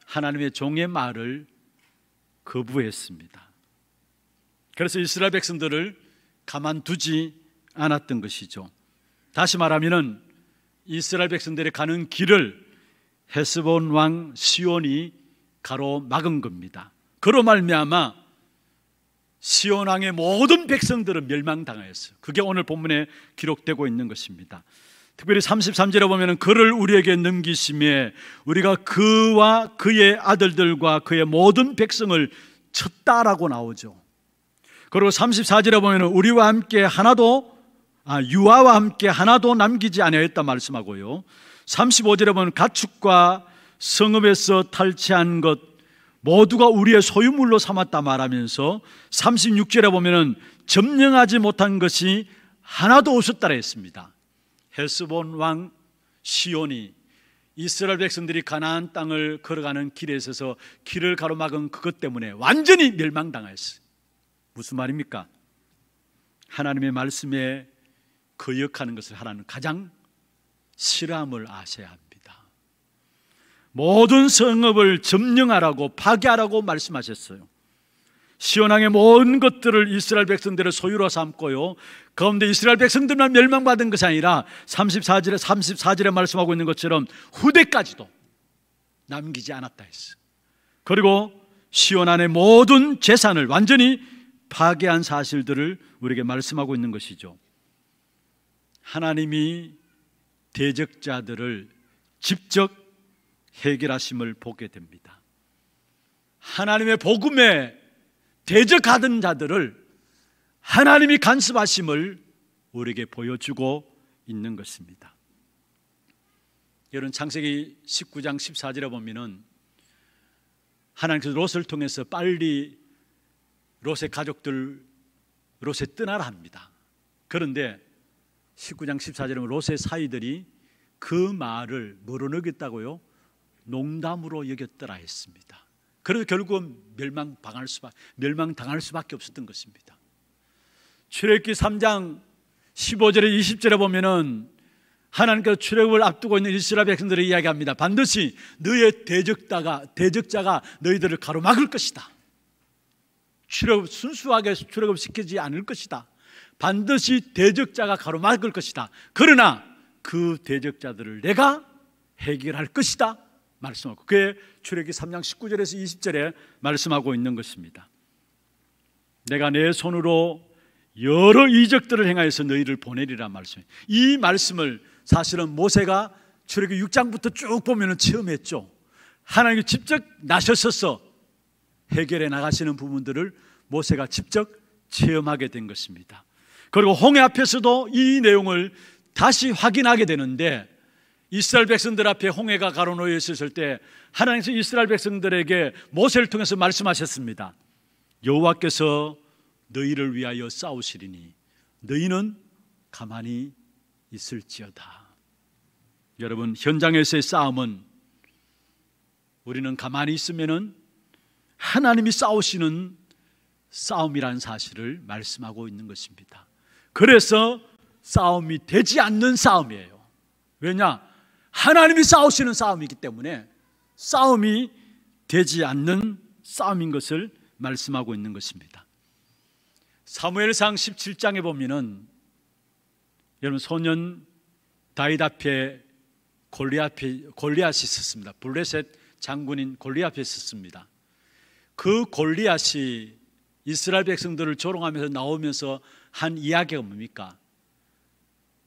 하나님의 종의 말을 거부했습니다. 그래서 이스라엘 백성들을 가만두지 않았던 것이죠. 다시 말하면은 이스라엘 백성들이 가는 길을 헤스본 왕 시온이 가로막은 겁니다. 그로 말미암아 시온 왕의 모든 백성들은 멸망당하였어요. 그게 오늘 본문에 기록되고 있는 것입니다. 특별히 33절에 보면 그를 우리에게 넘기심에 우리가 그와 그의 아들들과 그의 모든 백성을 쳤다라고 나오죠. 그리고 34절에 보면 우리와 함께 유아와 함께 하나도 남기지 아니하였다 말씀하고요. 35절에 보면 가축과 성읍에서 탈취한 것 모두가 우리의 소유물로 삼았다 말하면서 36절에 보면 점령하지 못한 것이 하나도 없었다라 했습니다. 헤스본 왕 시온이 이스라엘 백성들이 가나안 땅을 걸어가는 길에 있어서 길을 가로막은 그것 때문에 완전히 멸망당했어요. 무슨 말입니까? 하나님의 말씀에 거역하는 것을 하나님은 가장 싫어함을 아셔야 합니다. 모든 성읍을 점령하라고 파괴하라고 말씀하셨어요. 시온왕의 모든 것들을 이스라엘 백성들의 소유로 삼고요, 가운데 이스라엘 백성들만 멸망받은 것이 아니라 34절에 말씀하고 있는 것처럼 후대까지도 남기지 않았다 했어요. 그리고 시온 안의 모든 재산을 완전히 파괴한 사실들을 우리에게 말씀하고 있는 것이죠. 하나님이 대적자들을 직접 해결하심을 보게 됩니다. 하나님의 복음에 대적하던 자들을 하나님이 간섭하심을 우리에게 보여주고 있는 것입니다. 여러분, 창세기 19장 14절에 보면은 하나님께서 롯을 통해서 빨리 롯의 가족들 롯에 떠나라 합니다. 그런데 19장 14절에 보면 롯의 사위들이 그 말을 뭐로 여겼다고요? 농담으로 여겼더라 했습니다. 그래서 결국은 멸망당할 수밖에 없었던 것입니다. 출애굽기 3장 15절에 20절에 보면은 하나님께서 출애굽을 앞두고 있는 이스라엘 백성들을 이야기합니다. 반드시 너의 대적자가 너희들을 가로막을 것이다. 순수하게 출애굽시키지 않을 것이다. 반드시 대적자가 가로막을 것이다. 그러나 그 대적자들을 내가 해결할 것이다 말씀하고, 그게 출애굽기 3장 19절에서 20절에 말씀하고 있는 것입니다. 내가 내 손으로 여러 이적들을 행하여서 너희를 보내리라 말씀이에요. 이 말씀을 사실은 모세가 출애굽기 6장부터 쭉 보면 처음 했죠. 하나님이 직접 나서셔서 해결해 나가시는 부분들을 모세가 직접 체험하게 된 것입니다. 그리고 홍해 앞에서도 이 내용을 다시 확인하게 되는데, 이스라엘 백성들 앞에 홍해가 가로놓여 있었을 때 하나님께서 이스라엘 백성들에게 모세를 통해서 말씀하셨습니다. 여호와께서 너희를 위하여 싸우시리니 너희는 가만히 있을지어다. 여러분, 현장에서의 싸움은 우리는 가만히 있으면은 하나님이 싸우시는 싸움이라는 사실을 말씀하고 있는 것입니다. 그래서 싸움이 되지 않는 싸움이에요. 왜냐? 하나님이 싸우시는 싸움이기 때문에 싸움이 되지 않는 싸움인 것을 말씀하고 있는 것입니다. 사무엘상 17장에 보면은 여러분, 소년 다윗 앞에 골리앗이 있었습니다. 블레셋 장군인 골리앗이 있었습니다. 그 골리앗이 이스라엘 백성들을 조롱하면서 나오면서 한 이야기가 뭡니까?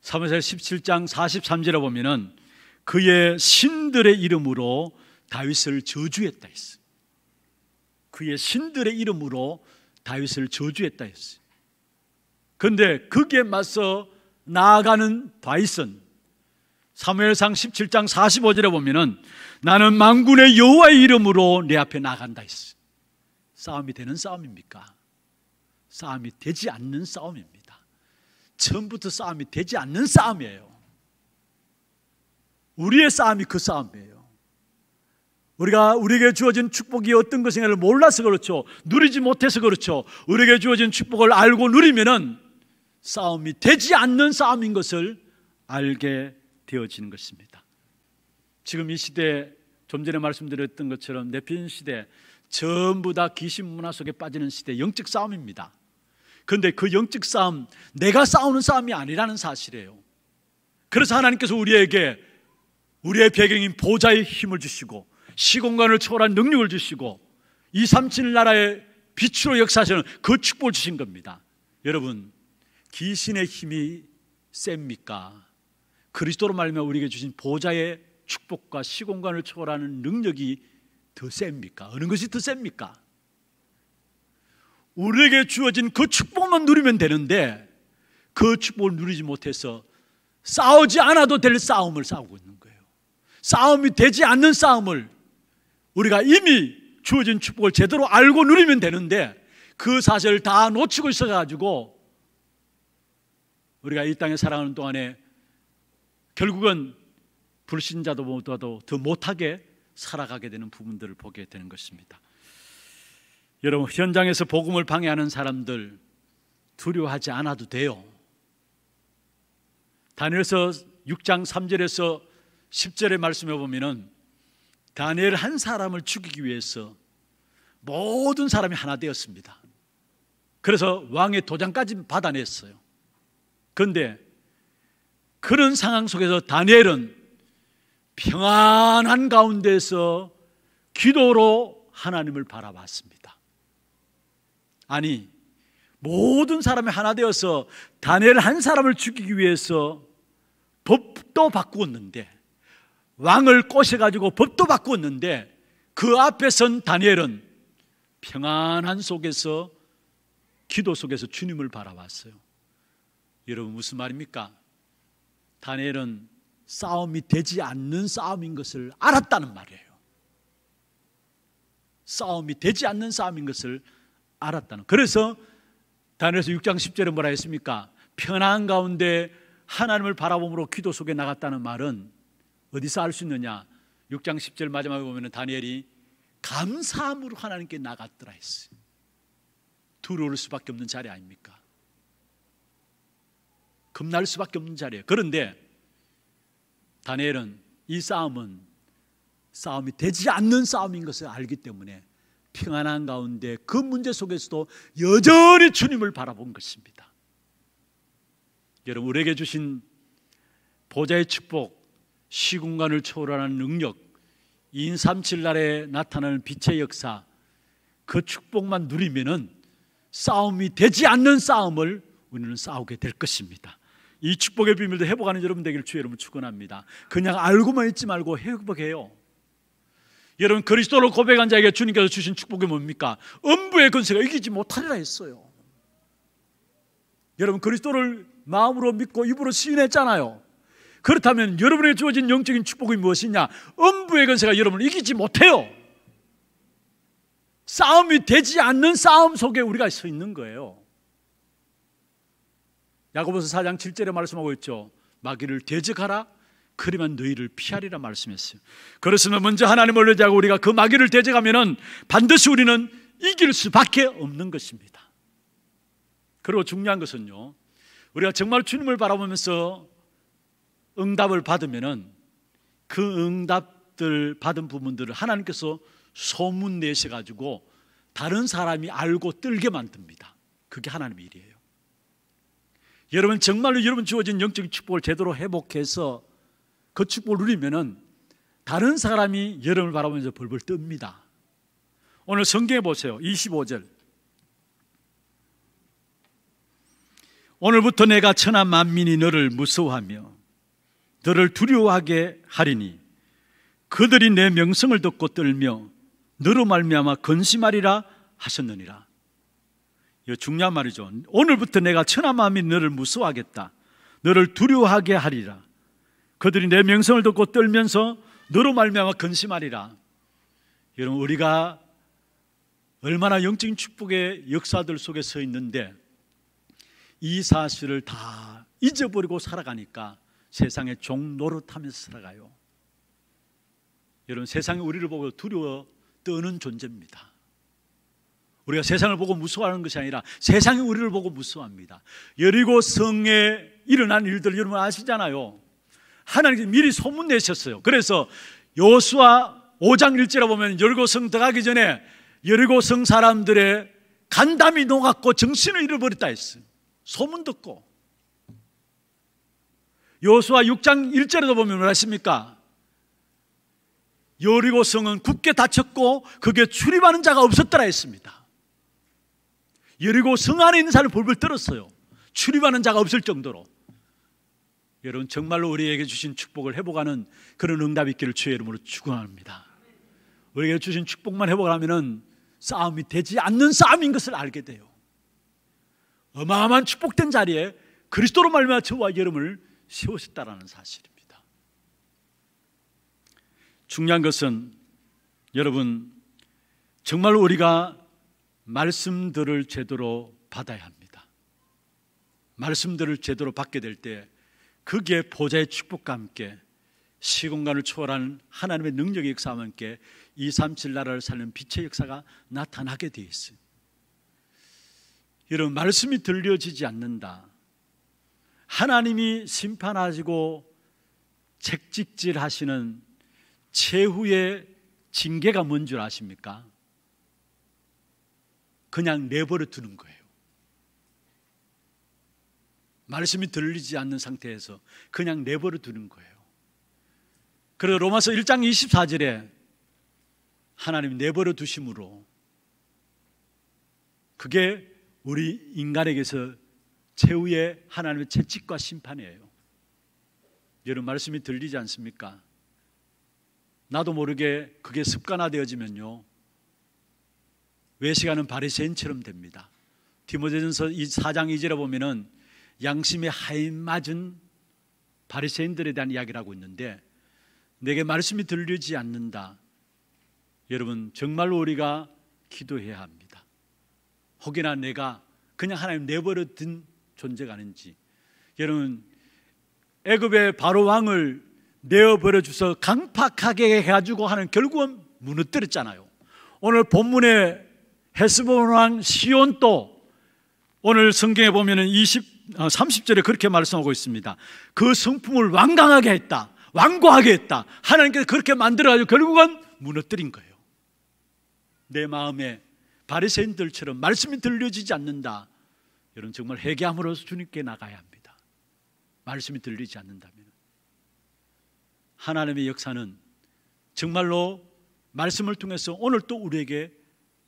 사무엘 17장 43절에 보면은 그의 신들의 이름으로 다윗을 저주했다 했어요. 그의 신들의 이름으로 다윗을 저주했다 했어요. 그런데 거기에 맞서 나아가는 다윗은 사무엘상 17장 45절에 보면은 나는 만군의 여호와의 이름으로 내 앞에 나간다 했어요. 싸움이 되는 싸움입니까? 싸움이 되지 않는 싸움입니다. 처음부터 싸움이 되지 않는 싸움이에요. 우리의 싸움이 그 싸움이에요. 우리에게 주어진 축복이 어떤 것인가를 몰라서 그렇죠. 누리지 못해서 그렇죠. 우리에게 주어진 축복을 알고 누리면은 싸움이 되지 않는 싸움인 것을 알게 되어지는 것입니다. 지금 이 시대, 좀 전에 말씀드렸던 것처럼 네피림 시대, 전부 다 귀신 문화 속에 빠지는 시대, 영적 싸움입니다. 그런데 그 영적 싸움, 내가 싸우는 싸움이 아니라는 사실이에요. 그래서 하나님께서 우리에게 우리의 배경인 보좌의 힘을 주시고 시공간을 초월한 능력을 주시고 237 나라의 빛으로 역사하시는 그 축복을 주신 겁니다. 여러분, 귀신의 힘이 셉니까? 그리스도로 말미암아 우리에게 주신 보좌의 축복과 시공간을 초월하는 능력이 더 셉니까? 어느 것이 더 셉니까? 우리에게 주어진 그 축복만 누리면 되는데 그 축복을 누리지 못해서 싸우지 않아도 될 싸움을 싸우고 있는 거예요. 싸움이 되지 않는 싸움을, 우리가 이미 주어진 축복을 제대로 알고 누리면 되는데 그 사실을 다 놓치고 있어가지고 우리가 이 땅에 살아가는 동안에 결국은 불신자도보다도 더 못하게 살아가게 되는 부분들을 보게 되는 것입니다. 여러분, 현장에서 복음을 방해하는 사람들, 두려워하지 않아도 돼요. 다니엘서 6장 3절에서 10절의 말씀에 보면은 다니엘 한 사람을 죽이기 위해서 모든 사람이 하나 되었습니다. 그래서 왕의 도장까지 받아냈어요. 그런데 그런 상황 속에서 다니엘은 평안한 가운데서 기도로 하나님을 바라봤습니다. 아니, 모든 사람이 하나 되어서 다니엘 한 사람을 죽이기 위해서 법도 바꾸었는데, 왕을 꼬셔가지고 법도 바꾸었는데, 그 앞에 선 다니엘은 평안한 속에서, 기도 속에서 주님을 바라봤어요. 여러분, 무슨 말입니까? 다니엘은 싸움이 되지 않는 싸움인 것을 알았다는 말이에요. 싸움이 되지 않는 싸움인 것을 알았다는. 그래서 다니엘서 6장 10절에 뭐라 했습니까? 편안 가운데 하나님을 바라봄으로 기도 속에 나갔다는 말은 어디서 알 수 있느냐? 6장 10절 마지막에 보면 다니엘이 감사함으로 하나님께 나갔더라 했어요. 두려울 수밖에 없는 자리 아닙니까? 겁날 수밖에 없는 자리예요. 그런데 다니엘은 이 싸움은 싸움이 되지 않는 싸움인 것을 알기 때문에 평안한 가운데 그 문제 속에서도 여전히 주님을 바라본 것입니다. 여러분, 우리에게 주신 보좌의 축복, 시공간을 초월하는 능력, 인삼칠날에 나타나는 빛의 역사, 그 축복만 누리면은 싸움이 되지 않는 싸움을 우리는 싸우게 될 것입니다. 이 축복의 비밀도 회복하는 여러분 되기를 주의 이름으로 축원합니다. 그냥 알고만 있지 말고 회복해요. 여러분, 그리스도를 고백한 자에게 주님께서 주신 축복이 뭡니까? 음부의 권세가 이기지 못하리라 했어요. 여러분, 그리스도를 마음으로 믿고 입으로 시인했잖아요. 그렇다면 여러분에게 주어진 영적인 축복이 무엇이냐? 음부의 권세가 여러분을 이기지 못해요. 싸움이 되지 않는 싸움 속에 우리가 서 있는 거예요. 야고보서 4장 7절에 말씀하고 있죠. 마귀를 대적하라, 그리면 너희를 피하리라 말씀했어요. 그렇으면 먼저 하나님을 의지하고 우리가 그 마귀를 대적하면은 반드시 우리는 이길 수밖에 없는 것입니다. 그리고 중요한 것은요, 우리가 정말 주님을 바라보면서 응답을 받으면은 그 응답들 받은 부분들을 하나님께서 소문 내셔가지고 다른 사람이 알고 떨게 만듭니다. 그게 하나님의 일이에요. 여러분, 정말로 여러분 주어진 영적인 축복을 제대로 회복해서 그 축복을 누리면은 다른 사람이 여러분을 바라보면서 벌벌 뜹니다. 오늘 성경에 보세요. 25절. 오늘부터 내가 천하 만민이 너를 무서워하며 너를 두려워하게 하리니 그들이 내 명성을 듣고 떨며 너로 말미암아 근심하리라 하셨느니라. 이거 중요한 말이죠. 오늘부터 내가 천하 만민이 너를 무서워하겠다. 너를 두려워하게 하리라. 그들이 내 명성을 듣고 떨면서 너로 말미암아 근심하리라. 여러분, 우리가 얼마나 영적인 축복의 역사들 속에 서 있는데 이 사실을 다 잊어버리고 살아가니까 세상에 종 노릇하면서 살아가요. 여러분, 세상이 우리를 보고 두려워 떠는 존재입니다. 우리가 세상을 보고 무서워하는 것이 아니라 세상이 우리를 보고 무서워합니다. 여리고 성에 일어난 일들 여러분 아시잖아요. 하나님께서 미리 소문 내셨어요. 그래서 여호수아 5장 1절에 보면 여리고성 들어가기 전에 여리고성 사람들의 간담이 녹았고 정신을 잃어버렸다 했어요. 소문 듣고. 여호수아 6장 1절에도 보면 뭐라 했습니까? 여리고성은 굳게 닫혔고 거기에 출입하는 자가 없었더라 했습니다. 여리고성 안에 있는 사람을 벌벌 떨었어요. 출입하는 자가 없을 정도로. 여러분, 정말로 우리에게 주신 축복을 회복하는 그런 응답이 있기를 주의 이름으로 축원합니다. 우리에게 주신 축복만 회복하면은 싸움이 되지 않는 싸움인 것을 알게 돼요. 어마어마한 축복된 자리에 그리스도로 말미암아 저와 여러분을 세우셨다라는 사실입니다. 중요한 것은 여러분, 정말로 우리가 말씀들을 제대로 받아야 합니다. 말씀들을 제대로 받게 될 때 거기에 보좌의 축복과 함께 시공간을 초월하는 하나님의 능력의 역사와 함께 237 나라를 살리는 빛의 역사가 나타나게 되어 있어요. 여러분, 말씀이 들려지지 않는다. 하나님이 심판하시고 책찍질 하시는 최후의 징계가 뭔 줄 아십니까? 그냥 내버려 두는 거예요. 말씀이 들리지 않는 상태에서 그냥 내버려 두는 거예요. 그래서 로마서 1장 24절에 하나님이 내버려 두심으로, 그게 우리 인간에게서 최후의 하나님의 채찍과 심판이에요. 여러분, 말씀이 들리지 않습니까? 나도 모르게 그게 습관화되어지면요, 외식하는 바리새인처럼 됩니다. 디모데전서 4장 2절에 보면은 양심에 하인 맞은 바리새인들에 대한 이야기를 하고 있는데, 내게 말씀이 들리지 않는다. 여러분, 정말로 우리가 기도해야 합니다. 혹여나 내가 그냥 하나님 내버려 둔 존재가 아닌지. 여러분, 애굽의 바로 왕을 내어버려 주서 강팍하게 해가지고 하는, 결국은 무너뜨렸잖아요. 오늘 본문의 헤스본 왕 시온도 오늘 성경에 보면 30절에 그렇게 말씀하고 있습니다. 그 성품을 완강하게 했다, 완고하게 했다. 하나님께서 그렇게 만들어가지고 결국은 무너뜨린 거예요. 내 마음에 바리새인들처럼 말씀이 들려지지 않는다. 여러분, 정말 회개함으로써 주님께 나가야 합니다. 말씀이 들리지 않는다면. 하나님의 역사는 정말로 말씀을 통해서 오늘 또 우리에게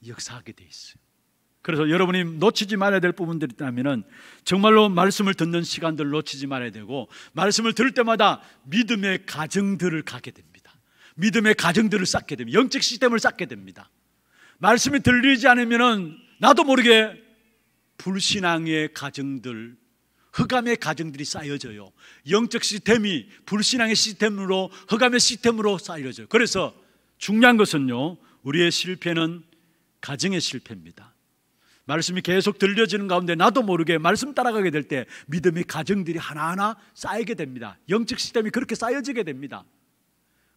역사하게 돼 있어요. 그래서 여러분이 놓치지 말아야 될 부분들이 있다면 정말로 말씀을 듣는 시간들을 놓치지 말아야 되고, 말씀을 들을 때마다 믿음의 가정들을 가게 됩니다. 믿음의 가정들을 쌓게 됩니다. 영적 시스템을 쌓게 됩니다. 말씀이 들리지 않으면 나도 모르게 불신앙의 가정들, 흑암의 가정들이 쌓여져요. 영적 시스템이 불신앙의 시스템으로, 흑암의 시스템으로 쌓여져요. 그래서 중요한 것은요, 우리의 실패는 가정의 실패입니다. 말씀이 계속 들려지는 가운데 나도 모르게 말씀 따라가게 될 때 믿음의 가정들이 하나하나 쌓이게 됩니다. 영적 시스템이 그렇게 쌓여지게 됩니다.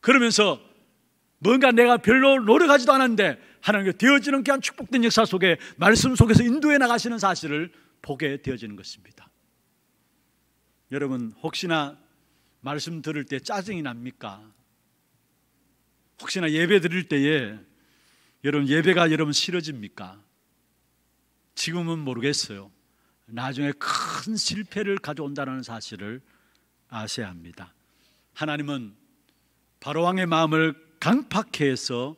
그러면서 뭔가 내가 별로 노력하지도 않았는데 하나님께 되어지는 귀한 축복된 역사 속에, 말씀 속에서 인도해 나가시는 사실을 보게 되어지는 것입니다. 여러분, 혹시나 말씀 들을 때 짜증이 납니까? 혹시나 예배 드릴 때에 여러분, 예배가 여러분 싫어집니까? 지금은 모르겠어요. 나중에 큰 실패를 가져온다는 사실을 아셔야 합니다. 하나님은 바로왕의 마음을 강팍해 해서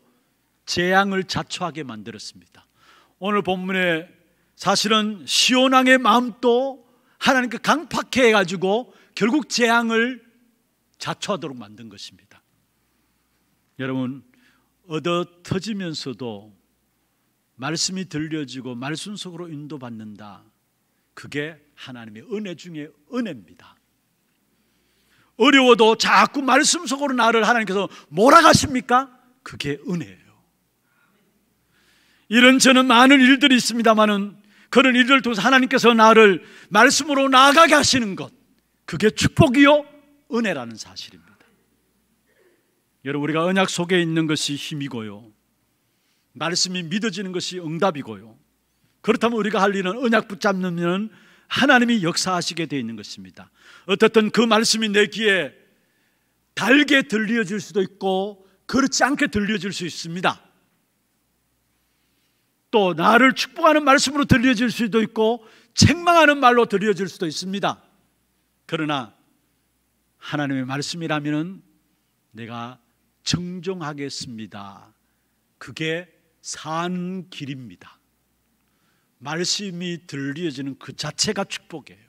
재앙을 자초하게 만들었습니다. 오늘 본문에 사실은 시온왕의 마음도 하나님께 강팍해 해가지고 결국 재앙을 자초하도록 만든 것입니다. 여러분, 얻어 터지면서도 말씀이 들려지고 말씀 속으로 인도받는다. 그게 하나님의 은혜 중에 은혜입니다. 어려워도 자꾸 말씀 속으로 나를 하나님께서 몰아가십니까? 그게 은혜예요. 이런 저는 많은 일들이 있습니다만은 그런 일들을 통해서 하나님께서 나를 말씀으로 나아가게 하시는 것, 그게 축복이요 은혜라는 사실입니다. 여러분, 우리가 언약 속에 있는 것이 힘이고요, 말씀이 믿어지는 것이 응답이고요, 그렇다면 우리가 할 일은 언약 붙잡는 하나님이 역사하시게 되어 있는 것입니다. 어떻든 그 말씀이 내 귀에 달게 들려질 수도 있고 그렇지 않게 들려질 수 있습니다. 또 나를 축복하는 말씀으로 들려질 수도 있고 책망하는 말로 들려질 수도 있습니다. 그러나 하나님의 말씀이라면 내가 정정하겠습니다. 그게 산 길입니다. 말씀이 들려지는 그 자체가 축복이에요.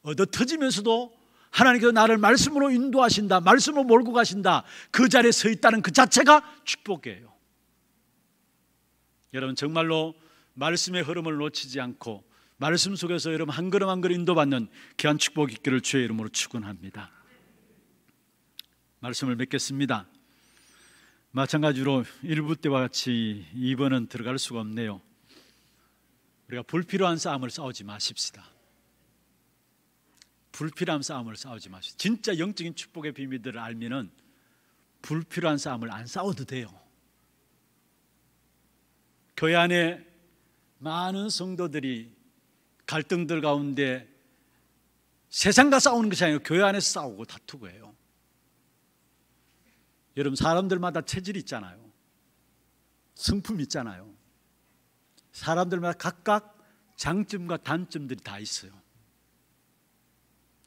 얻어 터지면서도 하나님께서 나를 말씀으로 인도하신다, 말씀으로 몰고 가신다, 그 자리에 서 있다는 그 자체가 축복이에요. 여러분, 정말로 말씀의 흐름을 놓치지 않고 말씀 속에서 여러분 한 걸음 한 걸음 인도받는 귀한 축복이 있기를 주의 이름으로 축원합니다. 말씀을 맺겠습니다. 마찬가지로 1부 때와 같이 2부는 들어갈 수가 없네요. 우리가 불필요한 싸움을 싸우지 마십시다. 불필요한 싸움을 싸우지 마십시다. 진짜 영적인 축복의 비밀들을 알면은 불필요한 싸움을 안 싸워도 돼요. 교회 안에 많은 성도들이 갈등들 가운데 세상과 싸우는 것이 아니라 교회 안에서 싸우고 다투고 해요. 여러분, 사람들마다 체질이 있잖아요. 성품이 있잖아요. 사람들마다 각각 장점과 단점들이 다 있어요.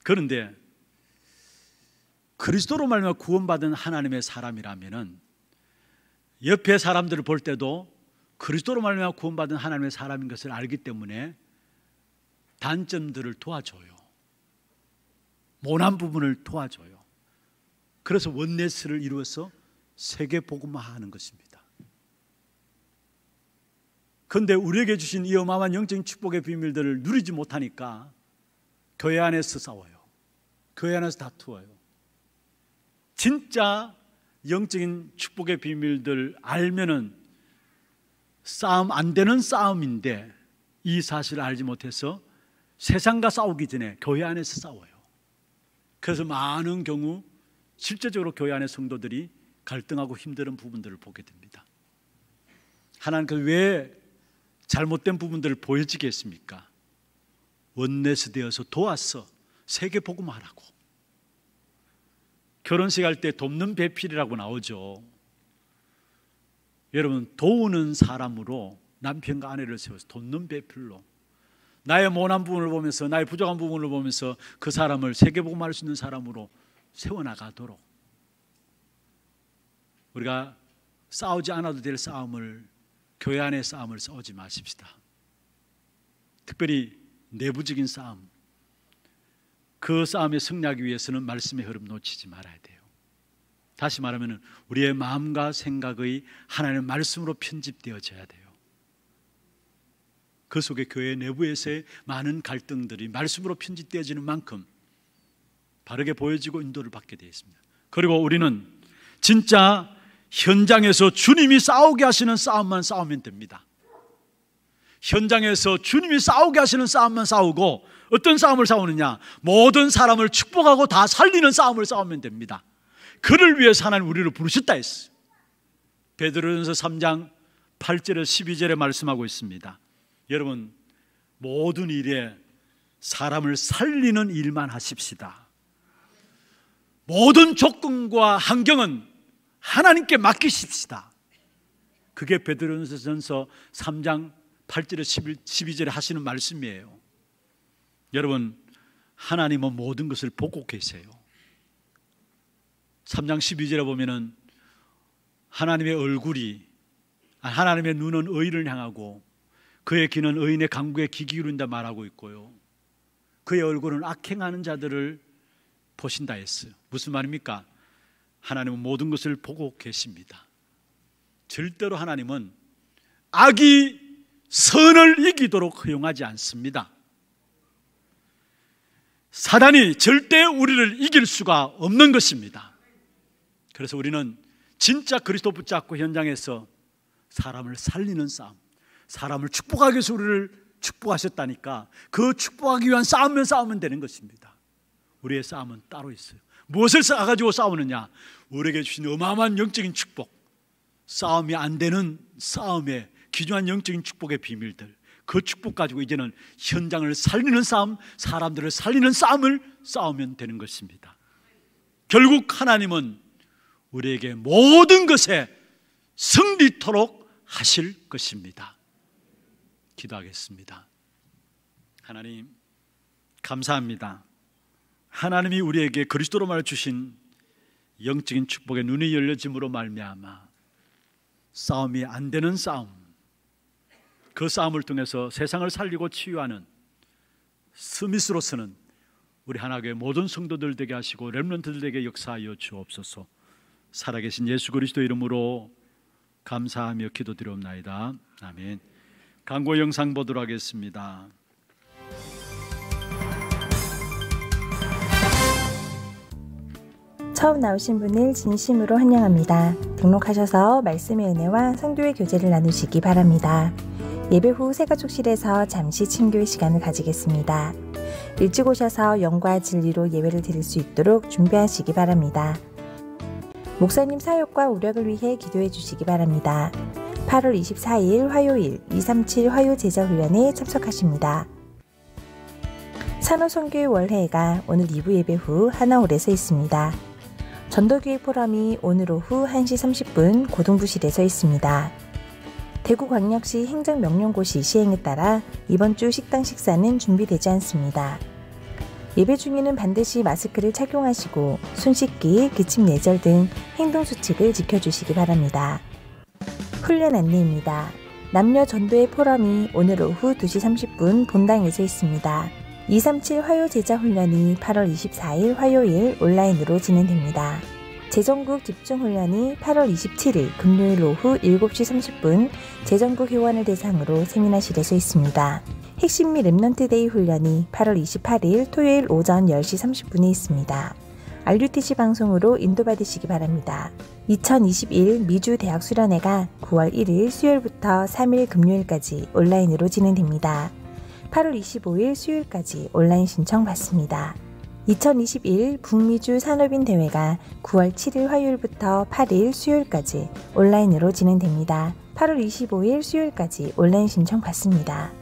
그런데 그리스도로 말미암아 구원받은 하나님의 사람이라면은 옆에 사람들을 볼 때도 그리스도로 말미암아 구원받은 하나님의 사람인 것을 알기 때문에 단점들을 도와줘요. 모난 부분을 도와줘요. 그래서 원네스를 이루어서 세계 복음화하는 것입니다. 그런데 우리에게 주신 이 어마어마한 영적인 축복의 비밀들을 누리지 못하니까 교회 안에서 싸워요. 교회 안에서 다투어요. 진짜 영적인 축복의 비밀들 알면은 싸움 안 되는 싸움인데 이 사실을 알지 못해서 세상과 싸우기 전에 교회 안에서 싸워요. 그래서 많은 경우 실제적으로 교회 안의 성도들이 갈등하고 힘든 부분들을 보게 됩니다. 하나님께서 왜 잘못된 부분들을 보여지게 했습니까? 원네스 되어서 도와서 세계 복음화하라고. 결혼식 할 때 돕는 배필이라고 나오죠. 여러분, 도우는 사람으로 남편과 아내를 세워서 돕는 배필로 나의 모난 부분을 보면서, 나의 부족한 부분을 보면서 그 사람을 세계 복음화할 수 있는 사람으로 세워나가도록, 우리가 싸우지 않아도 될 싸움을, 교회 안의 싸움을 싸우지 마십시다. 특별히 내부적인 싸움, 그 싸움에 승리하기 위해서는 말씀의 흐름 놓치지 말아야 돼요. 다시 말하면 우리의 마음과 생각의 하나님의 말씀으로 편집되어져야 돼요. 그 속에 교회 내부에서의 많은 갈등들이 말씀으로 편집되어지는 만큼 바르게 보여지고 인도를 받게 되어 있습니다. 그리고 우리는 진짜 현장에서 주님이 싸우게 하시는 싸움만 싸우면 됩니다. 현장에서 주님이 싸우게 하시는 싸움만 싸우고, 어떤 싸움을 싸우느냐? 모든 사람을 축복하고 다 살리는 싸움을 싸우면 됩니다. 그를 위해서 하나님 우리를 부르셨다 했어요. 베드로전서 3장 8절에 12절에 말씀하고 있습니다. 여러분, 모든 일에 사람을 살리는 일만 하십시다. 모든 조건과 환경은 하나님께 맡기십시다. 그게 베드로전서 3장 8절에 12절에 하시는 말씀이에요. 여러분, 하나님은 모든 것을 보고 계세요. 3장 12절에 보면은 하나님의 얼굴이, 하나님의 눈은 의인을 향하고 그의 귀는 의인의 간구에 귀 기울인다 말하고 있고요, 그의 얼굴은 악행하는 자들을 보신다 했어요. 무슨 말입니까? 하나님은 모든 것을 보고 계십니다. 절대로 하나님은 악이 선을 이기도록 허용하지 않습니다. 사단이 절대 우리를 이길 수가 없는 것입니다. 그래서 우리는 진짜 그리스도 붙잡고 현장에서 사람을 살리는 싸움, 사람을 축복하기 위해서 우리를 축복하셨다니까 그 축복하기 위한 싸움만 싸우면 되는 것입니다. 우리의 싸움은 따로 있어요. 무엇을 가지고 싸우느냐? 우리에게 주신 어마어마한 영적인 축복, 싸움이 안 되는 싸움의 귀중한 영적인 축복의 비밀들, 그 축복 가지고 이제는 현장을 살리는 싸움, 사람들을 살리는 싸움을 싸우면 되는 것입니다. 결국 하나님은 우리에게 모든 것에 승리토록 하실 것입니다. 기도하겠습니다. 하나님, 감사합니다. 하나님이 우리에게 그리스도로 말해 주신 영적인 축복의 눈이 열려짐으로 말미암아 싸움이 안 되는 싸움, 그 싸움을 통해서 세상을 살리고 치유하는 스미스로서는 우리 하나교회 모든 성도들 되게 하시고 렘넌트들에게 역사하여 주옵소서. 살아계신 예수 그리스도 이름으로 감사하며 기도드리옵나이다. 아멘. 광고 영상 보도록 하겠습니다. 처음 나오신 분을 진심으로 환영합니다. 등록하셔서 말씀의 은혜와 성도의 교제를 나누시기 바랍니다. 예배 후 새가족실에서 잠시 침교의 시간을 가지겠습니다. 일찍 오셔서 영과 진리로 예배를 드릴 수 있도록 준비하시기 바랍니다. 목사님 사역과 우력을 위해 기도해 주시기 바랍니다. 8월 24일 화요일 237 화요 제자훈련에 참석하십니다. 산호선교회 월회가 오늘 2부 예배 후 하나홀에서 있습니다. 전도교회 포럼이 오늘 오후 1시 30분 고등부실에서 있습니다. 대구광역시 행정명령고시 시행에 따라 이번 주 식당 식사는 준비되지 않습니다. 예배 중에는 반드시 마스크를 착용하시고 손 씻기, 기침 예절 등 행동수칙을 지켜주시기 바랍니다. 훈련 안내입니다. 남녀 전도회 포럼이 오늘 오후 2시 30분 본당에서 있습니다. 237 화요 제자 훈련이 8월 24일 화요일 온라인으로 진행됩니다. 재정국 집중훈련이 8월 27일 금요일 오후 7시 30분 재정국 회원을 대상으로 세미나실에서 있습니다. 핵심 및 랩넌트데이 훈련이 8월 28일 토요일 오전 10시 30분에 있습니다. RUTC 방송으로 인도받으시기 바랍니다. 2021 미주 대학 수련회가 9월 1일 수요일부터 3일 금요일까지 온라인으로 진행됩니다. 8월 25일 수요일까지 온라인 신청 받습니다. 2021 북미주 산업인 대회가 9월 7일 화요일부터 8일 수요일까지 온라인으로 진행됩니다. 8월 25일 수요일까지 온라인 신청 받습니다.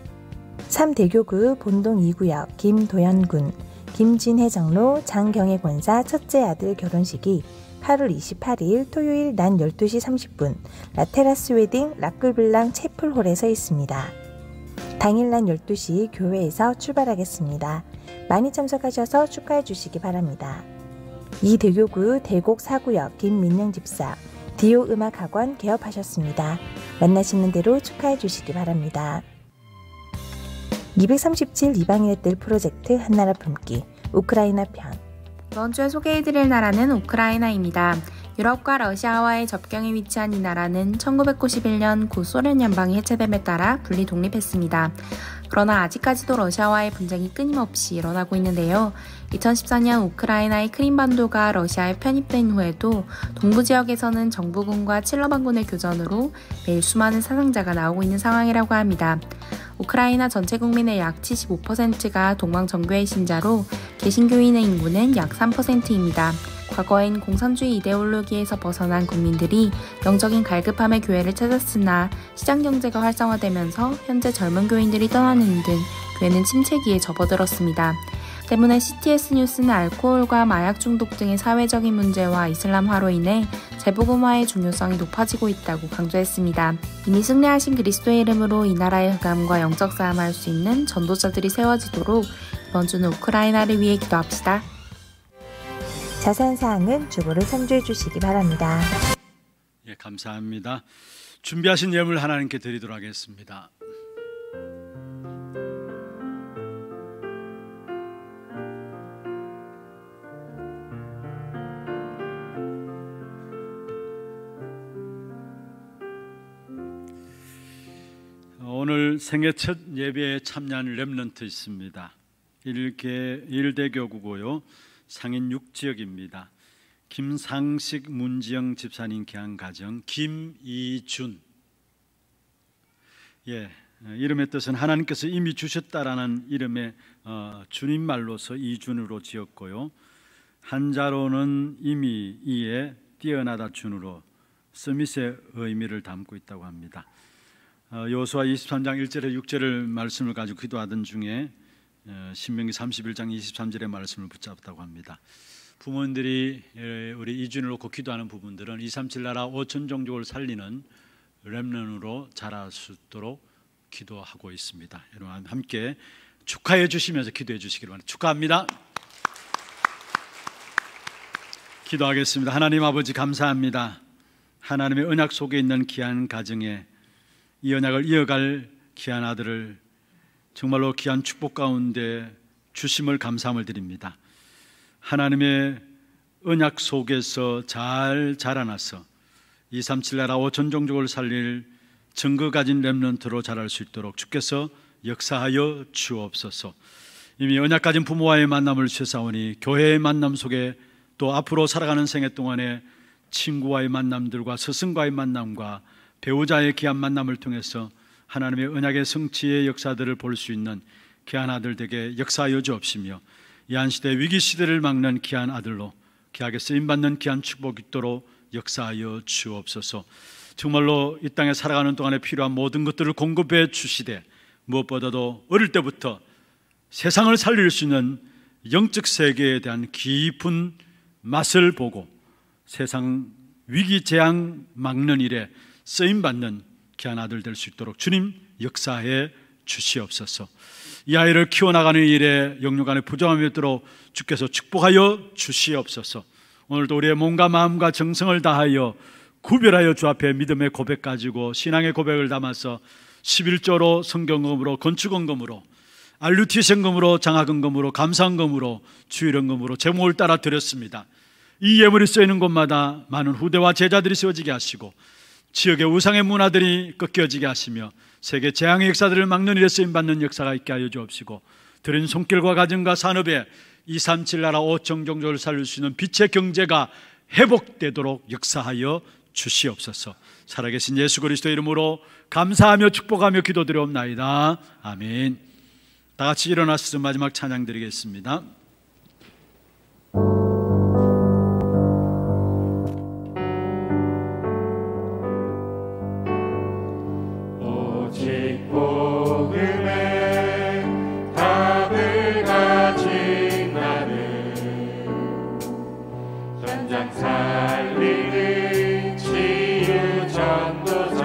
3대교구 본동 2구역 김도현군 김진혜 장로 장경애 권사 첫째 아들 결혼식이 8월 28일 토요일 낮 12시 30분 라테라스 웨딩 라클블랑 채플홀에서 있습니다. 당일 낮 12시 교회에서 출발하겠습니다. 많이 참석하셔서 축하해 주시기 바랍니다. 이 대교구 대곡 4구역 김민영 집사 디오 음악학원 개업하셨습니다. 만나시는 대로 축하해 주시기 바랍니다. 237 이방인의 뜰 프로젝트 한나라 품기 우크라이나 편. 이번 주에 소개해드릴 나라는 우크라이나입니다. 유럽과 러시아와의 접경에 위치한 이 나라는 1991년 구소련 연방이 해체됨에 따라 분리 독립했습니다. 그러나 아직까지도 러시아와의 분쟁이 끊임없이 일어나고 있는데요. 2014년 우크라이나의 크림반도가 러시아에 편입된 후에도 동부 지역에서는 정부군과 칠러반군의 교전으로 매일 수많은 사상자가 나오고 있는 상황이라고 합니다. 우크라이나 전체 국민의 약 75%가 동방정교회 신자로 개신교인의 인구는 약 3%입니다. 과거엔 공산주의 이데올로기에서 벗어난 국민들이 영적인 갈급함의 교회를 찾았으나 시장경제가 활성화되면서 현재 젊은 교인들이 떠나는 등 교회는 침체기에 접어들었습니다. 때문에 CTS 뉴스는 알코올과 마약 중독 등의 사회적인 문제와 이슬람화로 인해 재복음화의 중요성이 높아지고 있다고 강조했습니다. 이미 승리하신 그리스도의 이름으로 이 나라의 흑암과 영적 싸움을 할 수 있는 전도자들이 세워지도록 이번 주는 우크라이나를 위해 기도합시다. 자세한 사항은 주보를 참조해 주시기 바랍니다. 예, 감사합니다. 준비하신 예물 하나님께 드리도록 하겠습니다. 오늘 생애 첫 예배에 참여한 렘넌트 있습니다. 1대교구고요. 상인 6지역입니다. 김상식 문지영 집사님 귀한 가정 김이준. 예, 이름의 뜻은 하나님께서 이미 주셨다라는 이름의 주님말로서 이준으로 지었고요. 한자로는 이미 이에 뛰어나다 준으로 서밋의 의미를 담고 있다고 합니다. 여호수아 23장 1절에 6절을 말씀을 가지고 기도하던 중에 신명기 31장 23절의 말씀을 붙잡았다고 합니다. 부모님들이 우리 이준을 놓고 기도하는 부분들은 237 나라 5천 종족을 살리는 렘넌으로 자랄 수 있도록 기도하고 있습니다. 여러분 함께 축하해 주시면서 기도해 주시기를 바랍니다. 축하합니다. 기도하겠습니다. 하나님 아버지 감사합니다. 하나님의 언약 속에 있는 귀한 가정에 이 언약을 이어갈 귀한 아들을 정말로 귀한 축복 가운데 주심을 감사함을 드립니다. 하나님의 언약 속에서 잘 자라나서 237 나라 5천 종족을 살릴 증거 가진 렘넌트로 자랄 수 있도록 주께서 역사하여 주옵소서. 이미 언약 가진 부모와의 만남을 주셨사오니 교회의 만남 속에 또 앞으로 살아가는 생애 동안에 친구와의 만남들과 스승과의 만남과 배우자의 귀한 만남을 통해서 하나님의 언약의 성취의 역사들을 볼 수 있는 귀한 아들에게 역사하여 주옵시며 이 한 시대 위기 시대를 막는 귀한 아들로 귀하게 쓰임받는 귀한 축복이 있도록 역사하여 주옵소서. 정말로 이 땅에 살아가는 동안에 필요한 모든 것들을 공급해 주시되, 무엇보다도 어릴 때부터 세상을 살릴 수 있는 영적 세계에 대한 깊은 맛을 보고 세상 위기 재앙 막는 일에 쓰임받는 귀한 아들 될 수 있도록 주님 역사해 주시옵소서. 이 아이를 키워나가는 일에 영육간에 부정함이 없도록 주께서 축복하여 주시옵소서. 오늘도 우리의 몸과 마음과 정성을 다하여 구별하여 주 앞에 믿음의 고백 가지고 신앙의 고백을 담아서 11조로 성경금으로 건축원금으로 알루티생금으로 장학금금으로 감사원금으로 주일원금으로 제목을 따라 드렸습니다. 이 예물이 쓰이는 곳마다 많은 후대와 제자들이 세워지게 하시고 지역의 우상의 문화들이 꺾여지게 하시며 세계 재앙의 역사들을 막는 일에 쓰임받는 역사가 있게 하여 주옵시고 드린 손길과 가정과 산업에 237 나라 5천 종족을 살릴 수 있는 빛의 경제가 회복되도록 역사하여 주시옵소서. 살아계신 예수 그리스도의 이름으로 감사하며 축복하며 기도드리옵나이다. 아멘. 다 같이 일어나서 마지막 찬양 드리겠습니다. 오직 복음에 답을 가진 나는 현장 살리는 치유 전도자,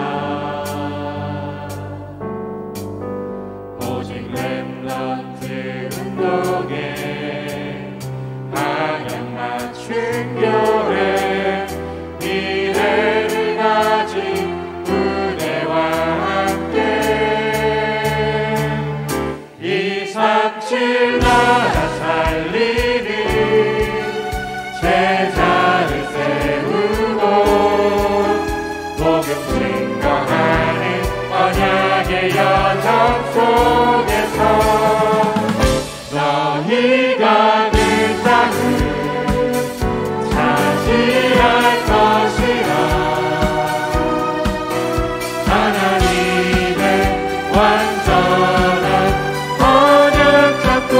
오직 렘넌트 운동에 방향 맞춘 교회, 미래를 가진 무대와 함께 237 나라 살리는 제자를 세우고 복음 증거하는 언약의 여정 속에서 너희가 그 땅을 차지할 것이라. 하나님의 완전한 언약 잡고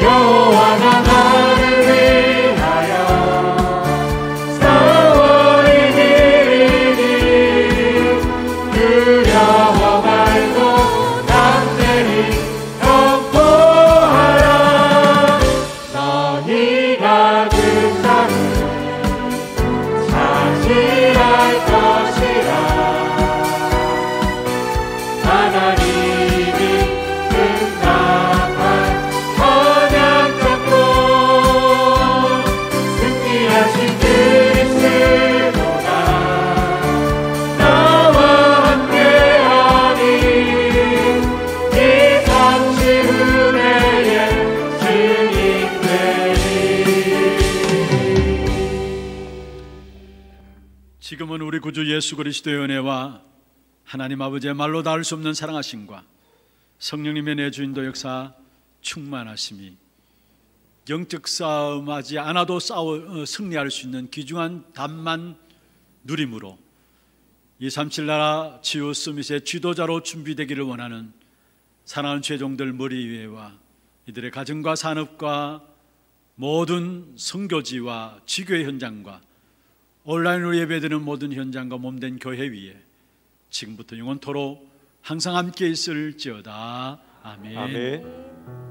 여호와가 너를 위하여 싸워 이기리니 두려워 말고 담대히 선포하라. 너희가 그 땅을 차지할 것이라. 하나님이 응답한 언약 잡고 승리하신 그리스도가 나와 함께하니 237 은혜의 증인 되리. 지금은 우리 구주 예수 그리스도의 은혜와 하나님 아버지의 말로 닿을 수 없는 사랑하심과 성령님의 내주인도 역사 충만하심이 영적 싸움하지 않아도 승리할 수 있는 귀중한 답만 누림으로 237 나라 치유 서밋의 지도자로 준비되기를 원하는 사랑하는 최종들 머리 위에와 이들의 가정과 산업과 모든 선교지와 지교의 현장과 온라인으로 예배드리는 모든 현장과 몸된 교회 위에 지금부터 영원토록 항상 함께 있을지어다. 아멘. 아멘.